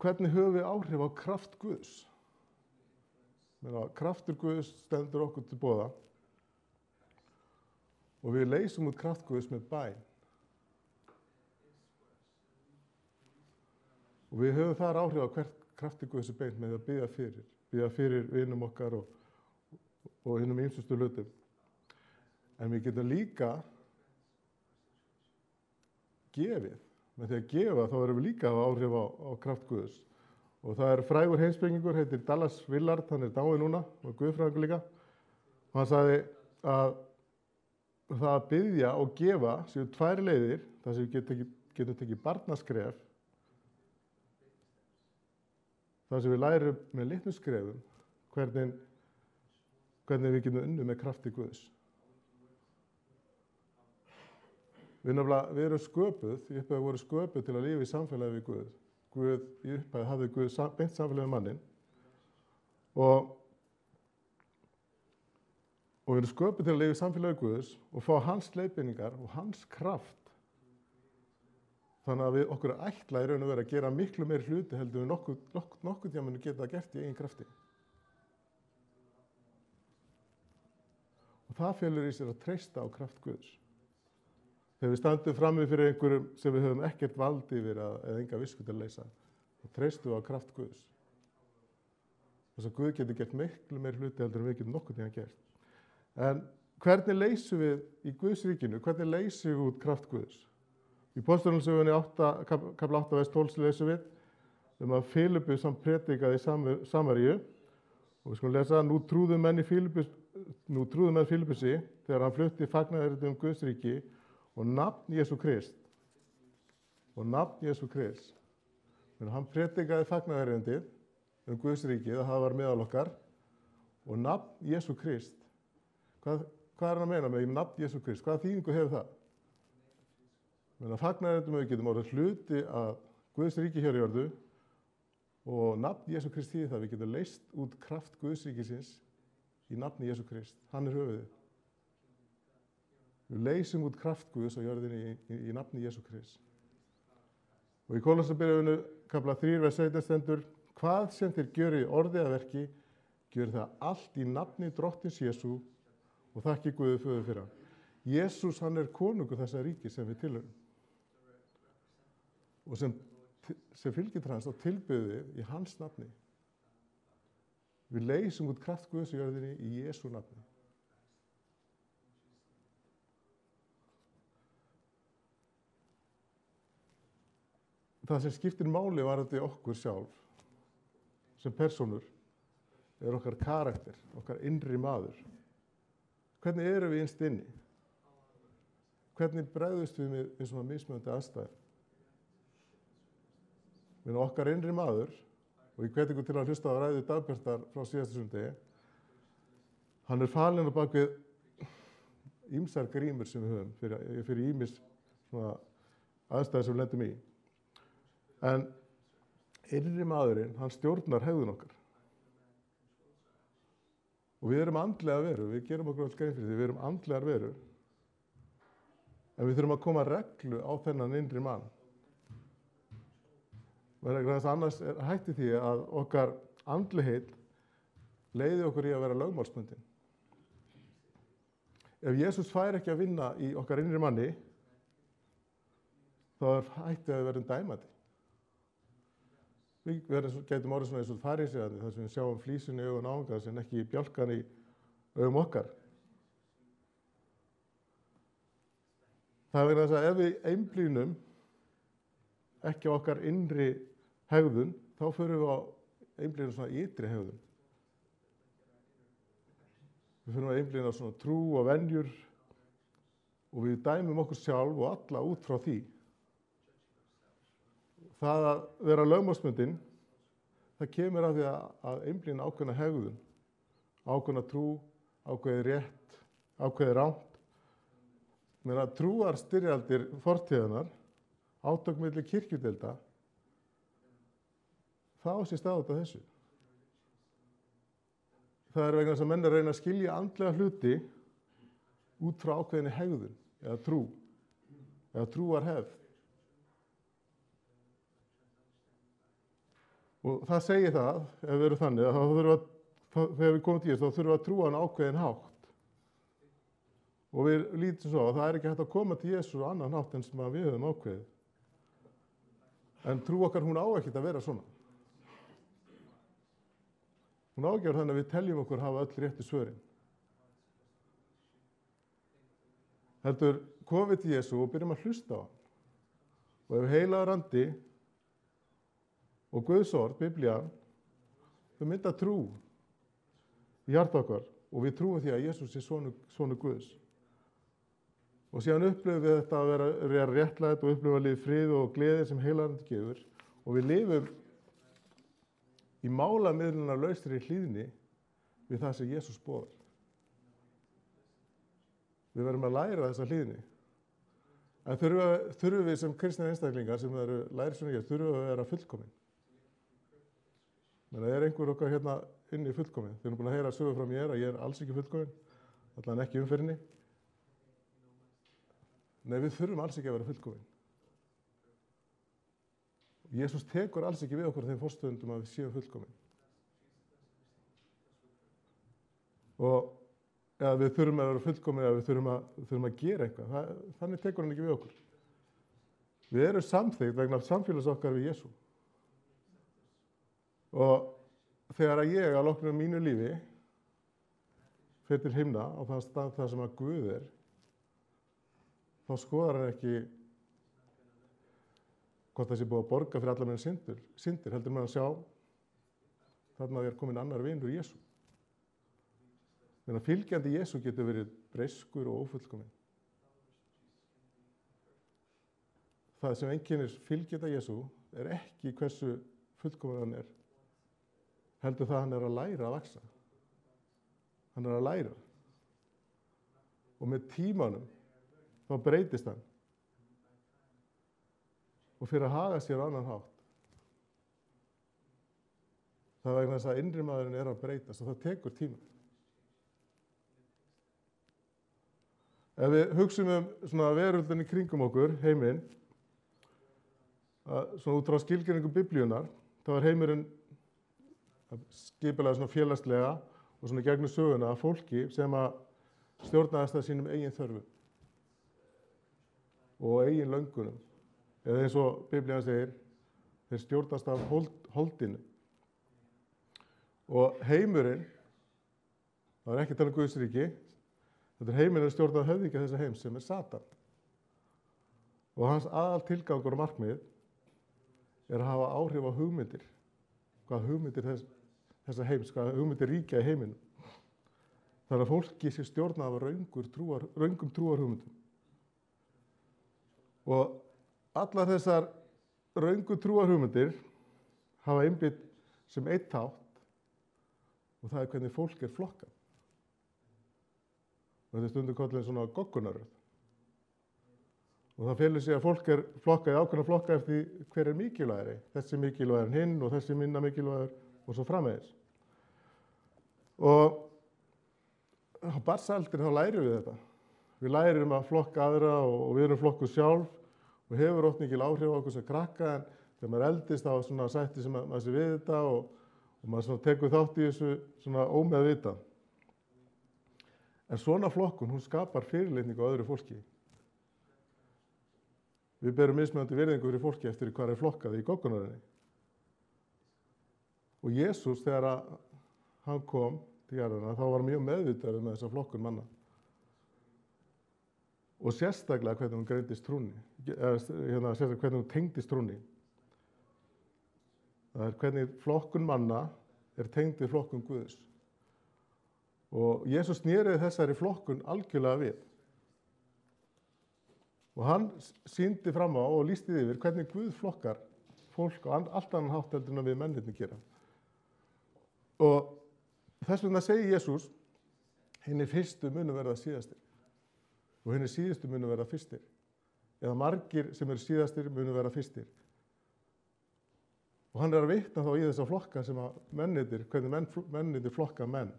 hvernig höfum við áhrif á kraft Guðs? Kraftur Guðs stendur okkur til boða og við leysum út kraft Guðs með bæn. Og við höfum þar áhrif á hvert kraftur Guðs er beint með að biðja fyrir vinum okkar og hinum ýmsustu hlutum. En við getum líka gefið. Með því að gefa þá erum við líka að hafa áhrif á kraft Guðs. Og það er frægur heimspekingur, heitir Dallas Willard, hann er dáinn núna og guðfræðingur líka. Og hann sagði að það að biðja og gefa séu tvær leiðir, þar sem við getum tekið barnaskref, þar sem við lærum með litlum skrefum hvernig við getum unnið með krafti Guðs. Við erum sköpuð, í upphæði voru sköpuð til að lifa í samfélagi við Guð. Guð í upphæði hafði Guð beint samfélagi við mannin og við erum sköpuð til að lifa í samfélagi Guðs og fá hans leiðbeiningar og hans kraft. Þannig að við okkur ætla í raun og vera að gera miklu meiri hluti heldur við nokkuð tíma munu geta gert í eigin krafti. Og það felur í sér að treysta á kraft Guðs. Þegar við standum frammi fyrir einhverjum sem við höfum ekkert vald yfir eða enga visku til að leysa, þá treystum við á kraft Guðs. Þess að Guð getur gert miklu meiri hluti heldur en við getum nokkuð tíma gert. En hvernig leysum við í Guðs ríkinu? Hvernig leysum við út kraft Guðs? Í Póstlunarssögunni kapla 8 vers 12 lesum við að Filippus hann predikaði í Samaríu og við skulum lesa: nú trúðu menn Filippusi þegar hann flutti fagnaðarerindið Guðs ríki og nafn Jesú Krist. Men hann predikaði fagnaðarerindið Guðs ríkið að það var meðal okkar og nafn Jesú Krist. Hvað er hann að meina með nafn Jesú Krist? Hvaða þýðingu hefur það? Fagnaðarerindum við getum orðið hluti að Guðs ríki hér í jörðu og nafn Jesú Krist þýðir það við getum leyst út kraft Guðs ríkisins í nafni Jesú Krist. Hann er höfuðið. Við leysum út kraft Guðs á jörðinni í nafni Jesú Krist. Og í Kólossarbréfinu kafla 3 vers 17 stendur: hvað sem þér gjörið í orði eða verki, gjörið það allt í nafni drottins Jesú og þakki Guði föður fyrir hann. Jesús hann er konungur þessa ríki sem við tilhörum. Og sem fylgjendur hans og tilbiðum í hans nafni. Við leysum út kraft Guðs í jörðinni í Jesú nafni. Það sem skiptir máli varðandi okkur sjálf, sem persónur, er okkar karakter, okkar innri maður. Hvernig erum við innst inni? Hvernig bregðumst við með svona mismunandi aðstæður? Minn okkar innri maður, og ég hvet ykkur til að hlusta á ræðu Dagbjartar frá síðasta sunnudegi, hann er falinn á bak við ýmsar grímur sem við höfum fyrir ýmis aðstæður sem við lendum í. En innri maðurinn, hann stjórnar hegðun okkar. Og við erum andlegar verur, við gerum okkur alls grein fyrir því, við erum andlegar verur. En við þurfum að koma reglu á þennan innri mann. Annars er hætti því að okkar andlegheit leiði okkur í að vera lögmálsbundin. Ef Jesús fær ekki að vinna í okkar innri manni, þá er hætti að við verðum dæmandi. Við gætum orðið svona eins og farísearnir, þar sem við sjáum flísinu í augun ángans en ekki bjálkan í augum okkar. Það er vegna þess að ef við einblínum ekki á okkar innri hegðun, þá förum við á einblínum svona ytri hegðun. Við förum að einblína á svona trú og venjur og við dæmum okkur sjálf og alla út frá því. Það að vera lögmálsbundin, það kemur af því að einblína ákveðna hegðun, ákveðna trú, ákveðið rétt, ákveðið rangt. Meðan að trúarstyrjaldir fortíðanar, átök milli kirkjudeilda, það á sér stað út af þessu. Það er vegna þess að menn er að reyna að skilja andlega hluti út frá ákveðinni hegðun eða trú, eða trúarhefð. Og það segir það, ef við erum þannig, að þegar við komum til Jesú, þá þurfum við að trúa hann ákveðin hátt. Og við lítum svo að það er ekki hægt að koma til Jesú á annan hátt en sem við höfum ákveðið. En trú okkar, hún á ekkert að vera svona. Hún á ekki að vera þannig að við teljum okkur hafa öll réttu svörin. Heldur, komum við til Jesú og byrjum að hlusta á hann. Og ef heilagur andi og Guðs orð, Biblían, þau mynda trú í hjarta okkar og við trúum því að Jesús er sonur Guðs. Og síðan upplifum við þetta að vera réttlætt og upplifum að lifa frið og gleði sem heilagur andi gefur og við lifum í málamiðlunar lausri hlýðni við það sem Jesús boðar. Við verðum að læra þessa hlýðni. En þurfum við sem kristnir einstaklingar sem eru lærisveinir, þurfum við að vera fullkomin. Menn er einhver okkar hérna inni fullkomin. Þið erum búin að heyra sögu frá mér að ég er alls ekki fullkomin, allan ekki umferðinni. Nei, við þurfum alls ekki að vera fullkomin. Jesús tekur alls ekki við okkur þeim forstöðundum að við séum fullkomin. Og eða við þurfum að vera fullkomin eða við þurfum að gera eitthvað. Þannig tekur hann ekki við okkur. Við erum samþykkt vegna samfélags okkar við Jesú. Og þegar að ég að loknu mínu lífi fer til himna á þann stað þar sem að Guð er, þá skoðar hann ekki hvort það sé búið að borga fyrir allar meina syndir, heldur maður að sjá þarna er komin annar vinur Jesú. Þannig að fylgjandi Jesú getur verið breyskur og ófullkominn. Það sem einkennir fylgjanda Jesú er ekki hversu fullkominn hann er, heldur það hann er að læra að vaxa. Hann er að læra. Og með tímanum þá breytist hann. Og fyrir að haga sér á annan hátt. Það er vegna þess að innri maðurinn er að breytast og það tekur tíma. Ef við hugsum svona veröldinni kringum okkur, heiminn, svona út frá skilgreiningu Biblíunnar, þá er heimurinn skipulega svona félagslega og svona gegnum söguna af fólki sem að stjórnaðist að sínum eigin þörfum og eigin löngunum. Eða eins og Biblían segir, þeir stjórnast af holdinu. Og heimurinn, það er ekki að tala um Guðs ríki, þetta er heimurinn stjórnað höfðingja þessa heims sem er Satan. Og hans aðal tilgangur og markmið er að hafa áhrif á hugmyndir. Hvað hugmyndir þessa heims, hvað hugmyndir ríkja í heiminum. Þannig að fólki sé stjórnað af röngum trúarhugmyndum. Og allar þessar röngu trúarhugmyndir, hafa einbytt sem eitt þátt og það hvernig fólk flokkað. Og þetta stundum kallað svona goggunarröð. Og það felur sig að fólk flokkað í ákveðna flokka eftir hver mikilvægari. Þessi mikilvægur en hinn og þessi minna mikilvægur og svo framvegis. Og á barnsaldri þá lærum við þetta. Við lærum að flokka aðra og við erum flokkuð sjálf og hefur oft mikil áhrif á okkur sem krakka, en þegar maður eldist þá svona sætti sem maður sé við þetta og maður svona tekur þátt í þessu svona ómeðvitað. En svona flokkun, hún skapar fyrirlitningu á öðru fólki. Við berum mismunandi virðingu fyrir fólki eftir hvað flokkað í goggunarröðinni. Og Jesús, þegar hann kom til jarðarinnar, þá var hann mjög meðvitaður með þessa flokkun manna. Og sérstaklega hvernig hún greindist trúnni, sérstaklega hvernig hún tengdist trúnni. Það hvernig flokkun manna tengd við flokkun Guðs. Og Jesús snérið þessari flokkun algjörlega við. Og hann sýndi fram á og lýsti yfir hvernig Guð flokkar fólk á allt annan hátt heldur en við mennirnir gera. Og þess vegna segir Jesús, hinir fyrstu munu verða síðastir og hinir síðustu munu verða fyrstir. Eða margir sem eru síðastir munu verða fyrstir. Og hann að vitna þá í þessa flokka sem að mennirnir, hvernig mennirnir flokka menn.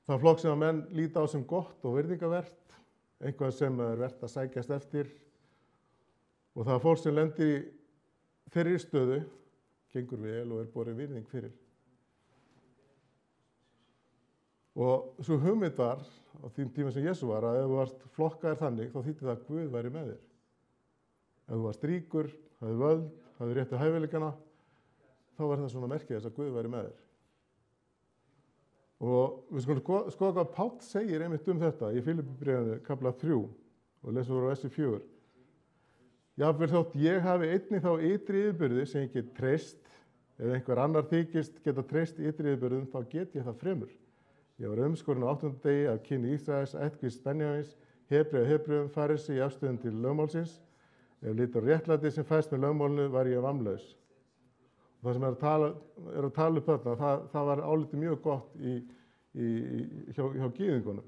Það flokk sem að menn líta á sem gott og virðingavert, eitthvað sem er vert að sækjast eftir, og það fólk sem lendir í þeirri stöðu gengur vel og borið virðing fyrir. Og svo hugmynd var á því tíma sem Jesú var að ef þú varst flokkaðir þannig, þá þýddi það að Guð væri með þér. Ef þú varst ríkur, hafði völd, hafði réttu hæfileikana, þá var það svona merkið þess að Guð væri með þér. Og við skulum skoða hvað Páll segir einmitt þetta í Filippibréfinu kafla 3 og lesum við á versi 4. Jafnvel þótt ég hafi einnig þá ytri yfirbyrði sem ég get treyst, ef einhver annar þykist geta treyst ytri yfirbyrðum, þá get ég það fremur. Ég var umskorinn á 8. degi af kyni Ísraels, ættkvísl Benjamíns, Hebrew af Hebreum, farisi í afstöðun til lögmálsins. Ef lítur réttlæti sem fæst með lögmálinu var ég vammlaus. Og það sem er að tala upp þarna, það var álitið mjög gott hjá gyðingunum.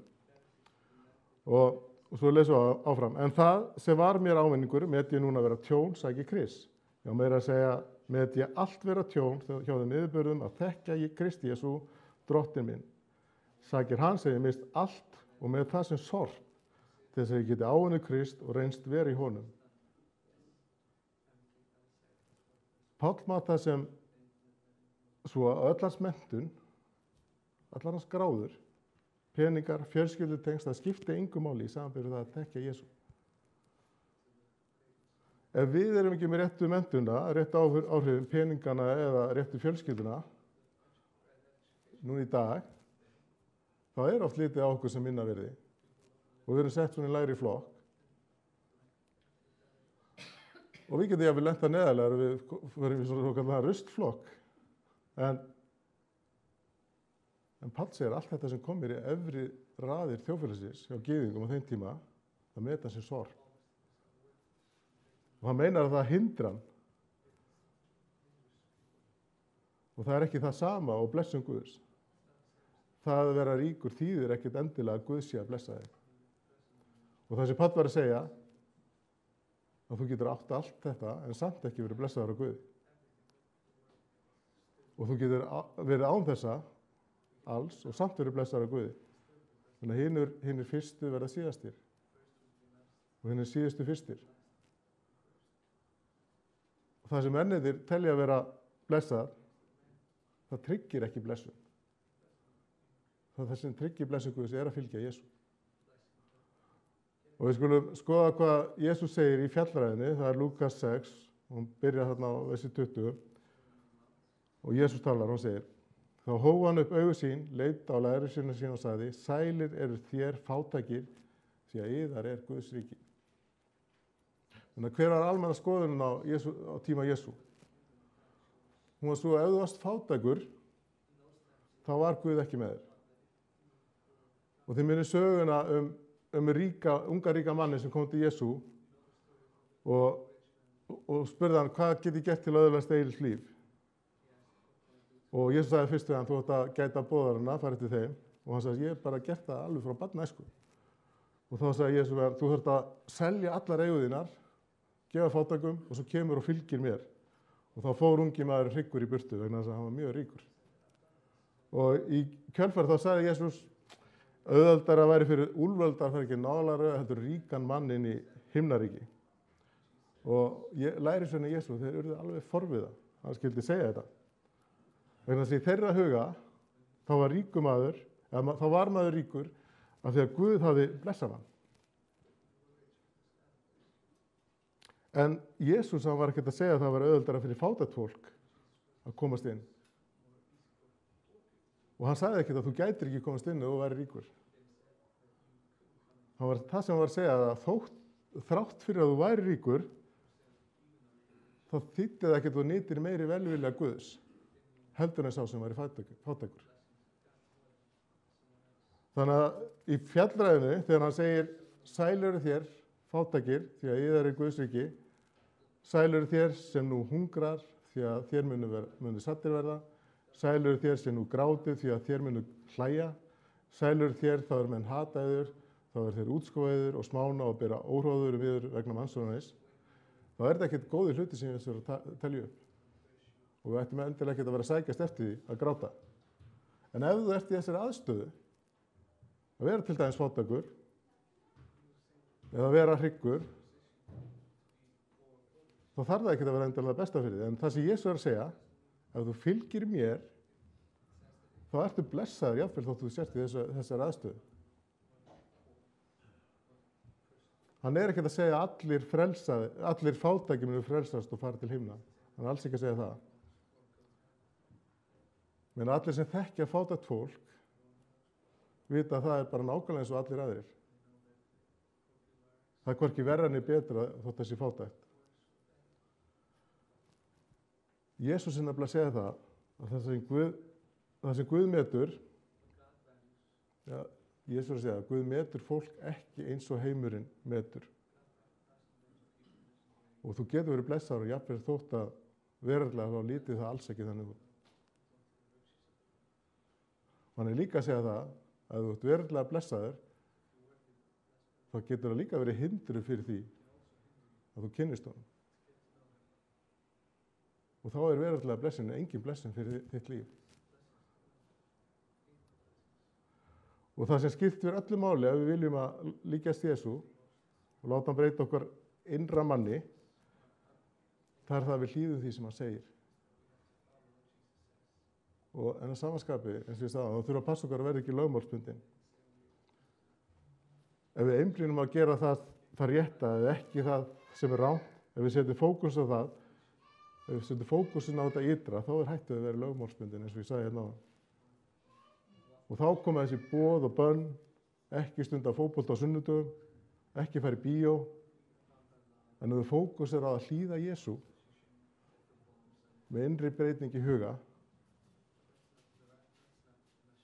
Og svo lesum við áfram. En það sem var mér ávinningur, met ég núna vera tjón, sæki Krist. Já, meira að segja, met ég allt vera tjón hjá þeim yfirbörðum að þekka ég Krist Jesú, drottinn minn. Sækir hans ég mist allt og með það sem sorg, til þess að ég geti áunnið Krist og reynst vera í honum. Páll mat það sem svo að öll hans menntun, allar hans gráður, peningar, fjölskyldutengsl, það skipti engu máli í samanburði það að þekkja Jesú. Ef við erum ekki með réttu menntuna, réttu áhrifin, peningana eða réttu fjölskylduna, nú í dag, þá oft litið á okkur sem minna virði og við erum sett svona í lægri flokk. Og við getum jafnvel lent neðarlega við verðum í svona rustflokk. En Páll segir allt þetta sem komir í efri raðir þjóðfélagsins hjá gyðingum á þeim tíma, það meta sér sorg. Og hann meinar að það hindrar hann. Og það ekki það sama og blessun Guðs. Það að vera ríkur þýðir ekkert endilega að Guð sé að blessa þig. Og það sem Páll var að segja, að þú getur átt allt þetta, en samt ekki verið blessaður á Guði. Og þú getur verið án þessa alls og samt verið blessaður á Guði. Þannig að hinir fyrstu verða síðastir og hinir síðustu fyrstir. Og það sem mennirnir telja að vera blessað, það tryggir ekki blessun. Það sem tryggir blessun Guðs að fylgja Jesú. Og við skulum skoða hvað Jesús segir í fjallræðinni, það Lúkas 6, og hún byrjar þarna á versi 20. Og Jesús talar, hún segir, þá hóf hann upp augu sín, leit á lærisveinana sína og sagði, sælir eru þér fátækir, því að yðar Guðs ríki. Þannig að hver var almenna skoðunin á tíma Jesú? Hún var svo að ef þú varst fátækur, þá var Guð ekki með þér. Og þið minnir söguna unga ríka manni sem kom til Jesú og og spurði hann, hvað get ég gert til að öðlast eilíft líf? Og Jesús sagði fyrst við hann, þú ætti að gæta boðarinnar, farið til þeim. Og hann sagði, ég hef bara gert það alveg frá barnæsku. Og þá sagði Jesús við hann, þú þarft að selja allar eigur þínar, gefa fátækum og svo kemur og fylgir mér. Og þá fór ungi maður hryggur í burtu vegna þess að hann var mjög ríkur. Og í kjölfar þá sagði Jesús, auðveldara væri fyrir úlföldar fyrir ekki nálarauga heldur ríkan mann inn í himnaríki. Og lærisveinir Jesú, þeir urðu alveg forviða, hann skildi segja þetta. Vegna þess að í þeirra huga, þá var maður ríkur af því að Guð hafði blessað hann. En Jesús hann var ekkert að segja að það var auðveldara fyrir fátækt fólk að komast inn. Og hann sagði ekkert að þú gætir ekki komast inn ef þú væri ríkur. Það sem hann var að segja að þrátt fyrir að þú væri ríkur, þá þýddi það ekkert að þú nýtir meiri velvilja Guðs, heldur en sá sem væri fátækur. Þannig að í fjallræðinu, þegar hann segir, sæl eru þér, fátækir, því að yðar er Guðs ríki, sæl eru þér sem nú hungrar, því að þér munu sattir verða, sæl eru þér sem nú grátið, því að þér munu hlæja, sæl eru þér, þá er menn hata yður, þá er þér útskófa og smána og bera óhróður yfir vegna mannssonanis, þá er þetta ekkert góði hluti sem við þurfum að telja upp. Og við ættum endilega ekkert að vera að sækjast eftir því að gráta. En ef þú ert í þessari aðstöðu, að vera til dæmis fátækur, eða að vera hryggur, þá þarf það ekkert að vera endilega besta fyrir þig. En það sem Jesús er að segja, ef þú fylgir mér, þá ertu blessaður jafnvel þótt þú sért í þessari aðstöðu. Hann er ekkert að segja að allir fátækir munu frelsast og fara til himna. Hann er alls ekki að segja það. Men allir sem þekkja fátækt fólk vita að það er bara nákvæmlega eins og allir aðrir. Það er hvorki verra niður betra þótt þessi fátækt. Jesús er nefnilega að segja það að það sem Guð metur, Jesús er að segja að Guð metur fólk ekki eins og heimurinn metur. Og þú getur verið blessaður og jafnvel þótt að verðarlega þá lítið það alls ekki þannig út. Hann er líka að segja það að þú ert verðarlega blessaður, þá getur það líka verið hindru fyrir því að þú kynnist honum. Og þá er verðarlega blessin engin blessin fyrir þitt líf. Og það sem skiptir fyrir öllu máli ef við viljum að líkjast Jesú og láta hann breyta okkar innra manni, það er það að við hlýðum því sem hann segir. En að samanskapi, eins og ég sagði, þá þurfa að passa okkar að verða ekki lögmálsbundin. Ef við einblínum að gera það rétta eða ekki það sem er rangt, ef við setjum fókus á það, ef við setjum fókusin á þetta ytra, þá er hættið að vera lögmálsbundin, eins og ég sagði hérna áðan. Og þá koma þessi boð og bönn, ekki stunda fótbolta á sunnudögum, ekki fara í bíó, en ef við fókus er á að hlýða Jesú með innri breyting í huga,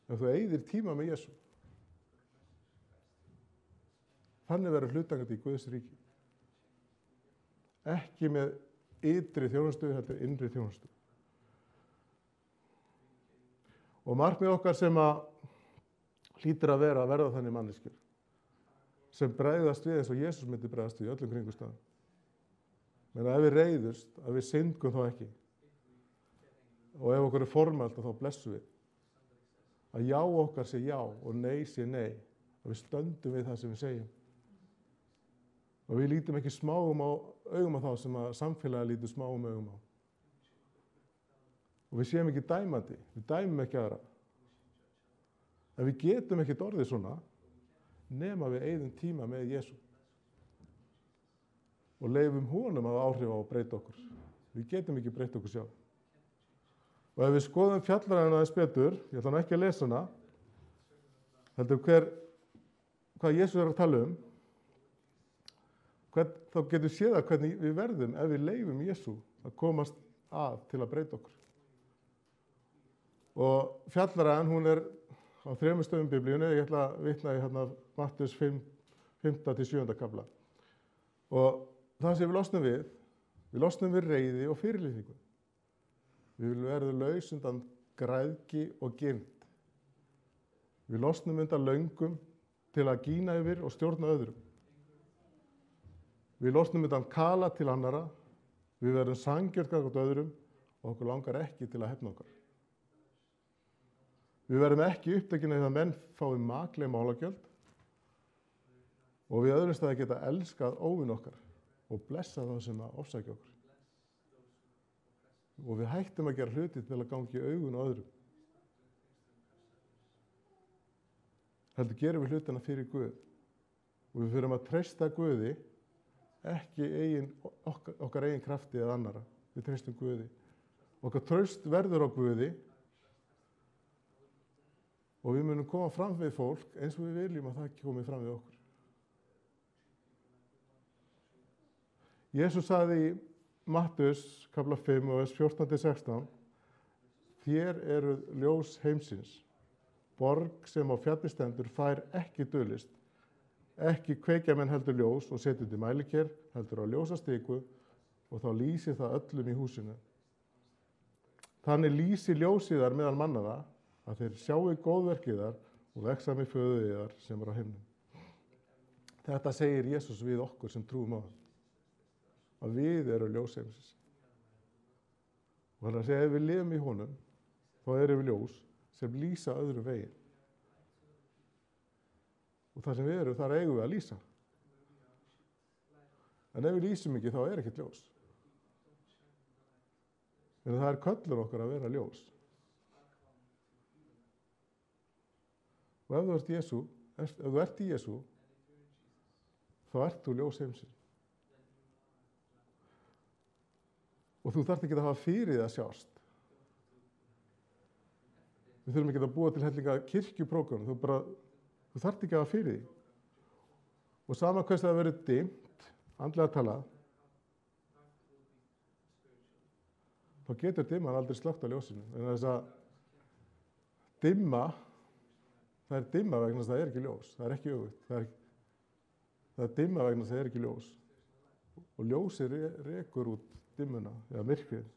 ef þú eyðir tíma með Jesú, þannig verður hlutangandi í Guðs ríki. Ekki með ytri þjónustu, heldur innri þjónustu. Og markmið okkar sem að hlýtur að verða þannig manneskjur, sem bregðast við eins og Jesús myndi bregðast við í öllum kringumstæðum. Men ef við reiðust, að við syndgum þá ekki. Og ef okkur er formælt, þá blessum við. Að já okkar sé já og nei sé nei. Að við stöndum við það sem við segjum. Og við lítum ekki smáum augum á þá sem að samfélagi lítur smáum augum á. Og við séum ekki dæmandi, við dæmum ekki aðra. En við getum ekki orðið svona nema við eyðum tíma með Jesú. Og leyfum honum að áhrif á að breyta okkur. Við getum ekki breyta okkur sjálf. Og ef við skoðum fjallaræðina aðeins betur, ég ætla nú ekki að lesa hana, heldur hvað Jesús er að tala þá getum við séð hvernig við verðum ef við leyfum Jesú að komast að til að breyta okkur. Og fjallaræðan, hún er á 3 stöðum í Biblíunni, ég ætla að vitna í Mattheus 5. til 7. kafla. Og það sem við losnum við, Við losnum við reiði og fyrirlitningu. Við verðum laus undan græðgi og girnd. Við losnum undan löngum til að gína yfir og stjórna öðrum. Við losnum undan kala til annara. Við verðum sanngjörn gagnvart öðrum og okkur langar ekki til að hefna okkar. Við verðum ekki upptekin af því að menn fái makleg málagjöld og við öðrum staði geta elskað óvin okkar og blessa þá sem að ofsækja okkur. Og við hættum að gera hluti til að gangi í augun á öðrum. Heldur gerum við hlutina fyrir Guð og við fyrir að treysta Guði, ekki okkar eigin krafti eða annara. Við treystum Guði. Okkar traust verður á Guði og við munum koma fram við fólk eins og við viljum að það komi fram við okkur. Jesús sagði í Mattheus kapla 5 og vers 14-16: Þér eru ljós heimsins. Borg sem á fjalli stendur fær ekki dulist. Ekki kveikja menn heldur ljós og setja undir mæliker, heldur á ljósastiku og þá lýsir það öllum í húsinu. Þannig lýsir ljósið þar meðal mannana að þeir sjáu góðverkið þar og vexa með föður yðar sem er á himnum. Þetta segir Jesús við okkur sem trúum á hann. Að við erum ljós heimsins. Og hann segir að ef við lifum í honum, þá erum við ljós sem lýsa öðru veginn. Og það sem við erum, þar eigum við að lýsa. En ef við lýsum ekki, þá er ekkert ljós. En það er köllun okkar að vera ljós. Og ef þú ert í Jesú, þá ert þú ljós heimsins. Og þú þarft ekki að hafa fyrir því að sjást. Við þurfum ekki að búa til hellinga kirkjuprógram. Þú þarft ekki að hafa fyrir því. Og sama hvers það verið dimmt, andlega talað, þá getur dimman aldrei slökkt á ljósinu. En þess að dimma, það er dimma vegna þess að það er ekki ljós. Það er ekki öfugt. Það er dimma vegna þess að það er ekki ljós. Og ljósið rekur út dimmuna, eða myrkrið.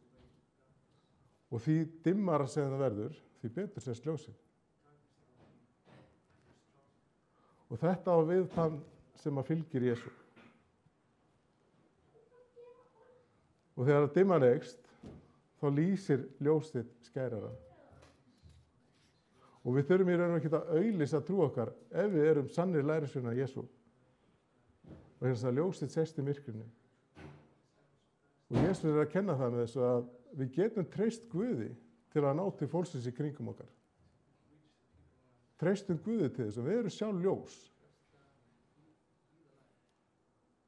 Og því dimmara sem það verður, því betur sést ljósið. Og þetta á við þann sem að fylgir Jesú. Og þegar að dimman eykst, þá lýsir ljósið skærara. Og við þurfum í raun og ekki að auglýsa trú okkar ef við erum sannir lærisveinar Jesú. Og þess að ljósið sést í myrkrinu. Og Jesús er að kenna það með þessu að við getum treyst Guði til að ná til fólksins í kringum okkar. Treystum Guði til þess og við erum sjálf ljós.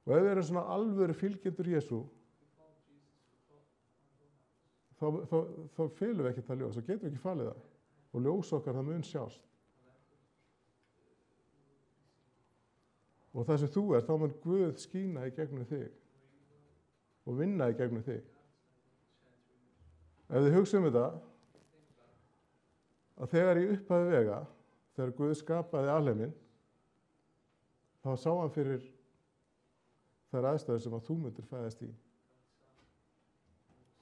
Og ef við erum svona alvöru fylgjendur Jesú, þá felum við ekki það ljós, þá getum við ekki falið það. Og ljós okkar það mun sjást. Og það sem þú er, þá mun Guð skína í gegnum þig. Og vinna í gegnum þig. Ef þið hugsa þetta, að þegar í upphafi vega, þegar Guð skapaði alheiminn, þá sá hann fyrir þær aðstæður sem að þú myndir fæðast í.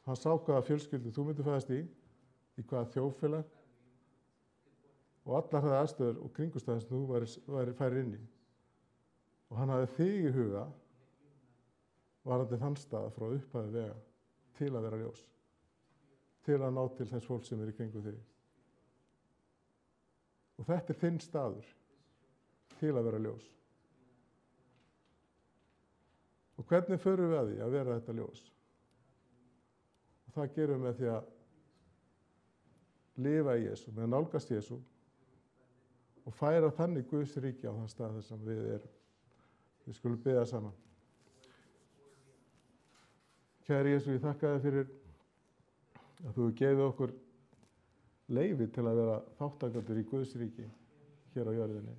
Hann sá hvaða fjölskyldu þú myndir fæðast í hvaða þjóðfélag og allar það aðstæður og kringumstæður sem þú færir inn í. Og hann hafði þig í huga varandi þann stað frá upphafi vega til að vera ljós, til að ná til þess fólk sem er í kringum þig. Og þetta er þinn staður til að vera ljós. Og hvernig förum við að því að vera þetta ljós? Og það gerum við með því að lifa í Jesú, með að nálgast Jesú og færa þannig Guðs ríki á þann stað þar sem við erum. Við skulum biðja saman. Kæri Jesú, ég þakka þér fyrir að þú gefið okkur leyfi til að vera þátttakendur í Guðs ríki hér á jörðinni.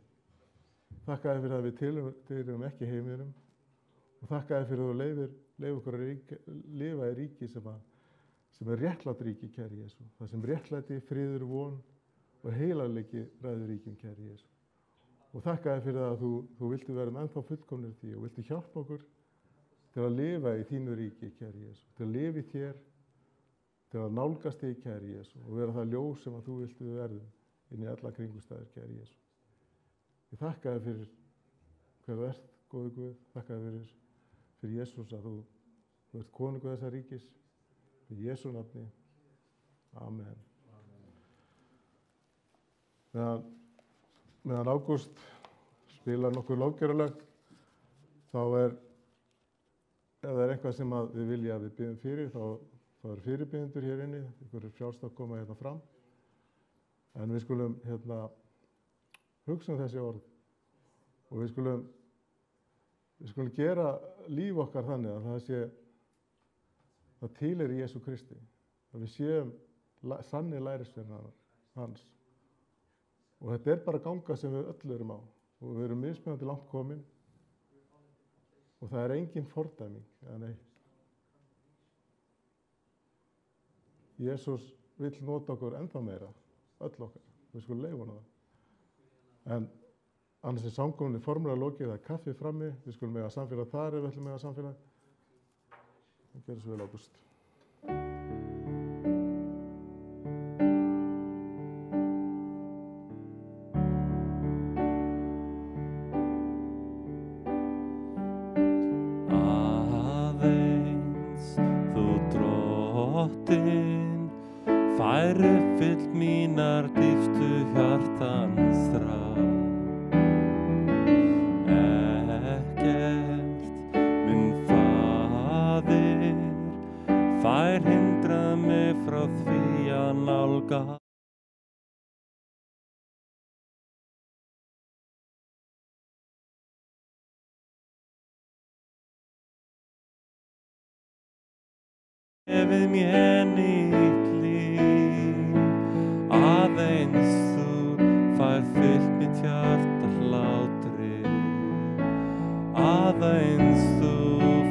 Þakka þér fyrir að við tilheyrum ekki heiminum og þakka þér fyrir að þú leyfir okkur að lifa í ríki sem er réttlátt ríki, kæri Jesú. Það sem réttlæti, friður, von og heilarleiki ræður ríkjum, kæri Jesú. Og þakka þér fyrir að þú viltu vera ennþá fullkomnir því og viltu hjálpa okkur til að lifa í þínu ríki, kæri Jesú, til að lifa í þér, til að nálgast þig, kæri Jesú, og vera það ljós sem að þú vilt við verðum inn í alla kringumstæður, kæri Jesú. Ég þakka þér fyrir hver þú ert, góði Guð, þakka þér fyrir Jesús að þú ert konungur þessa ríkis, í Jesú nafni. Amen. Meðan Ágúst spilar nokkuð lofgjörulög, þá ef það er eitthvað sem að við vilja að við biðjum fyrir, þá eru fyrirbygjendur hér inni, ykkur er frjálst að koma hérna fram. En við skulum hugsa þessi orð og við skulum gera líf okkar þannig að það tilheyrir Jesú Kristi, að við séum sannir lærisveinar hans. Og þetta er bara ganga sem við öll erum á og við erum mismunandi langt komin og það er engin fordæming eða neitt. Jesús vill nota okkur ennþá meira, öll okkar, við skulum leyfa honum það. En annars er samkominni formulega lokið, það er kaffi frammi, við skulum eiga samfélag þar ef við ætlum eiga samfélag. Það gerir svo vel, Ágúst. Fær uppfyllt mínar dýpstu hjartans þrá. Ekkert minn faðir fær hindra mig frá því að nálga. Gefið mér nýtt líf, aðeins þú fær fyllt mitt hjarta hlátri, aðeins þú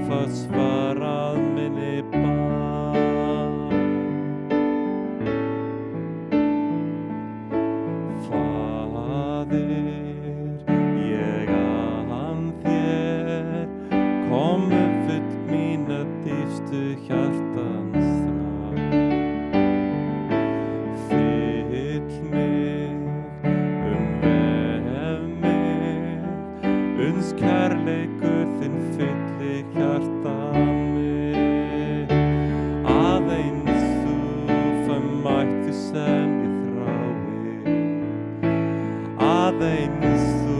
fær svarað minni bæn. Faðir, ég ann þér, kom uppfyllt mína dýpstu hjartans þrá. Fyll mig, umvef mig, uns kærleikur þinn fylli hjarta mitt. Aðeins þú fær mætti sem ég þrái, aðeins þú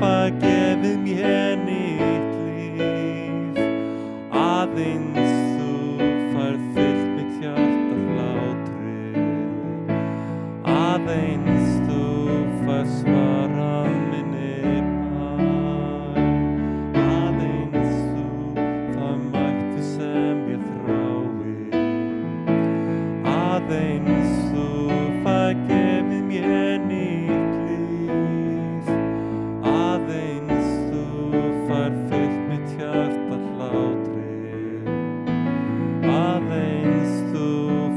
fær gefið mér nýtt líf, aðeins þú fær fyllt mitt hjarta hlátri, aðeins þú fær svarað minni bæn, aðeins þú fær mætti sem ég þrái, aðeins þú fær gefið mér nýtt líf, aðeins þú fær fyllt mitt hjarta hlátri, aðeins þú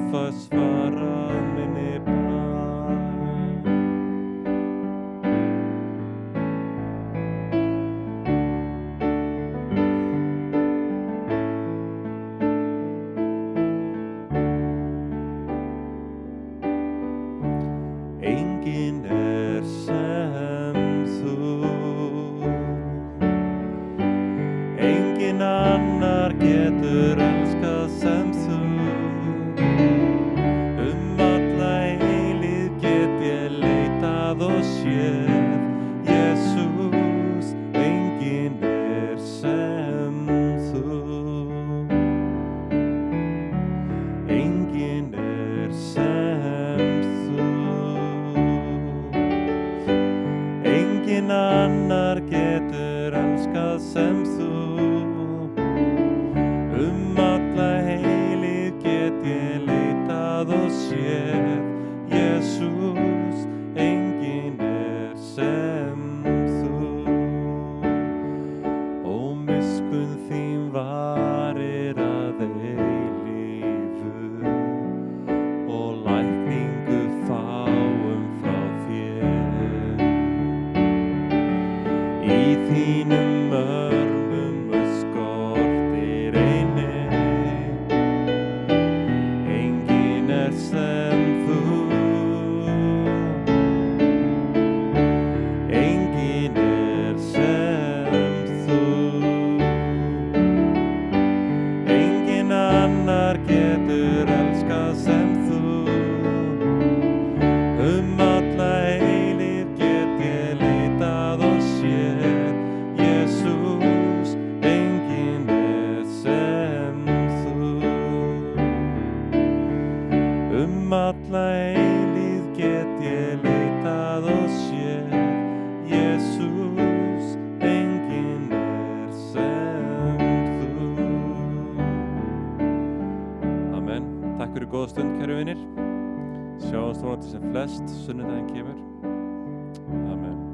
fær svarað minni bæn. Enginn er sem þú, enginn annar getur elskað sem þú. Alla eilífð get ég leitað og séð Jesús, enginn er sem þú, enginn er sem þú. Enginn annar getur elskað sem þú. Alla sunnudaginn kemur. Amen.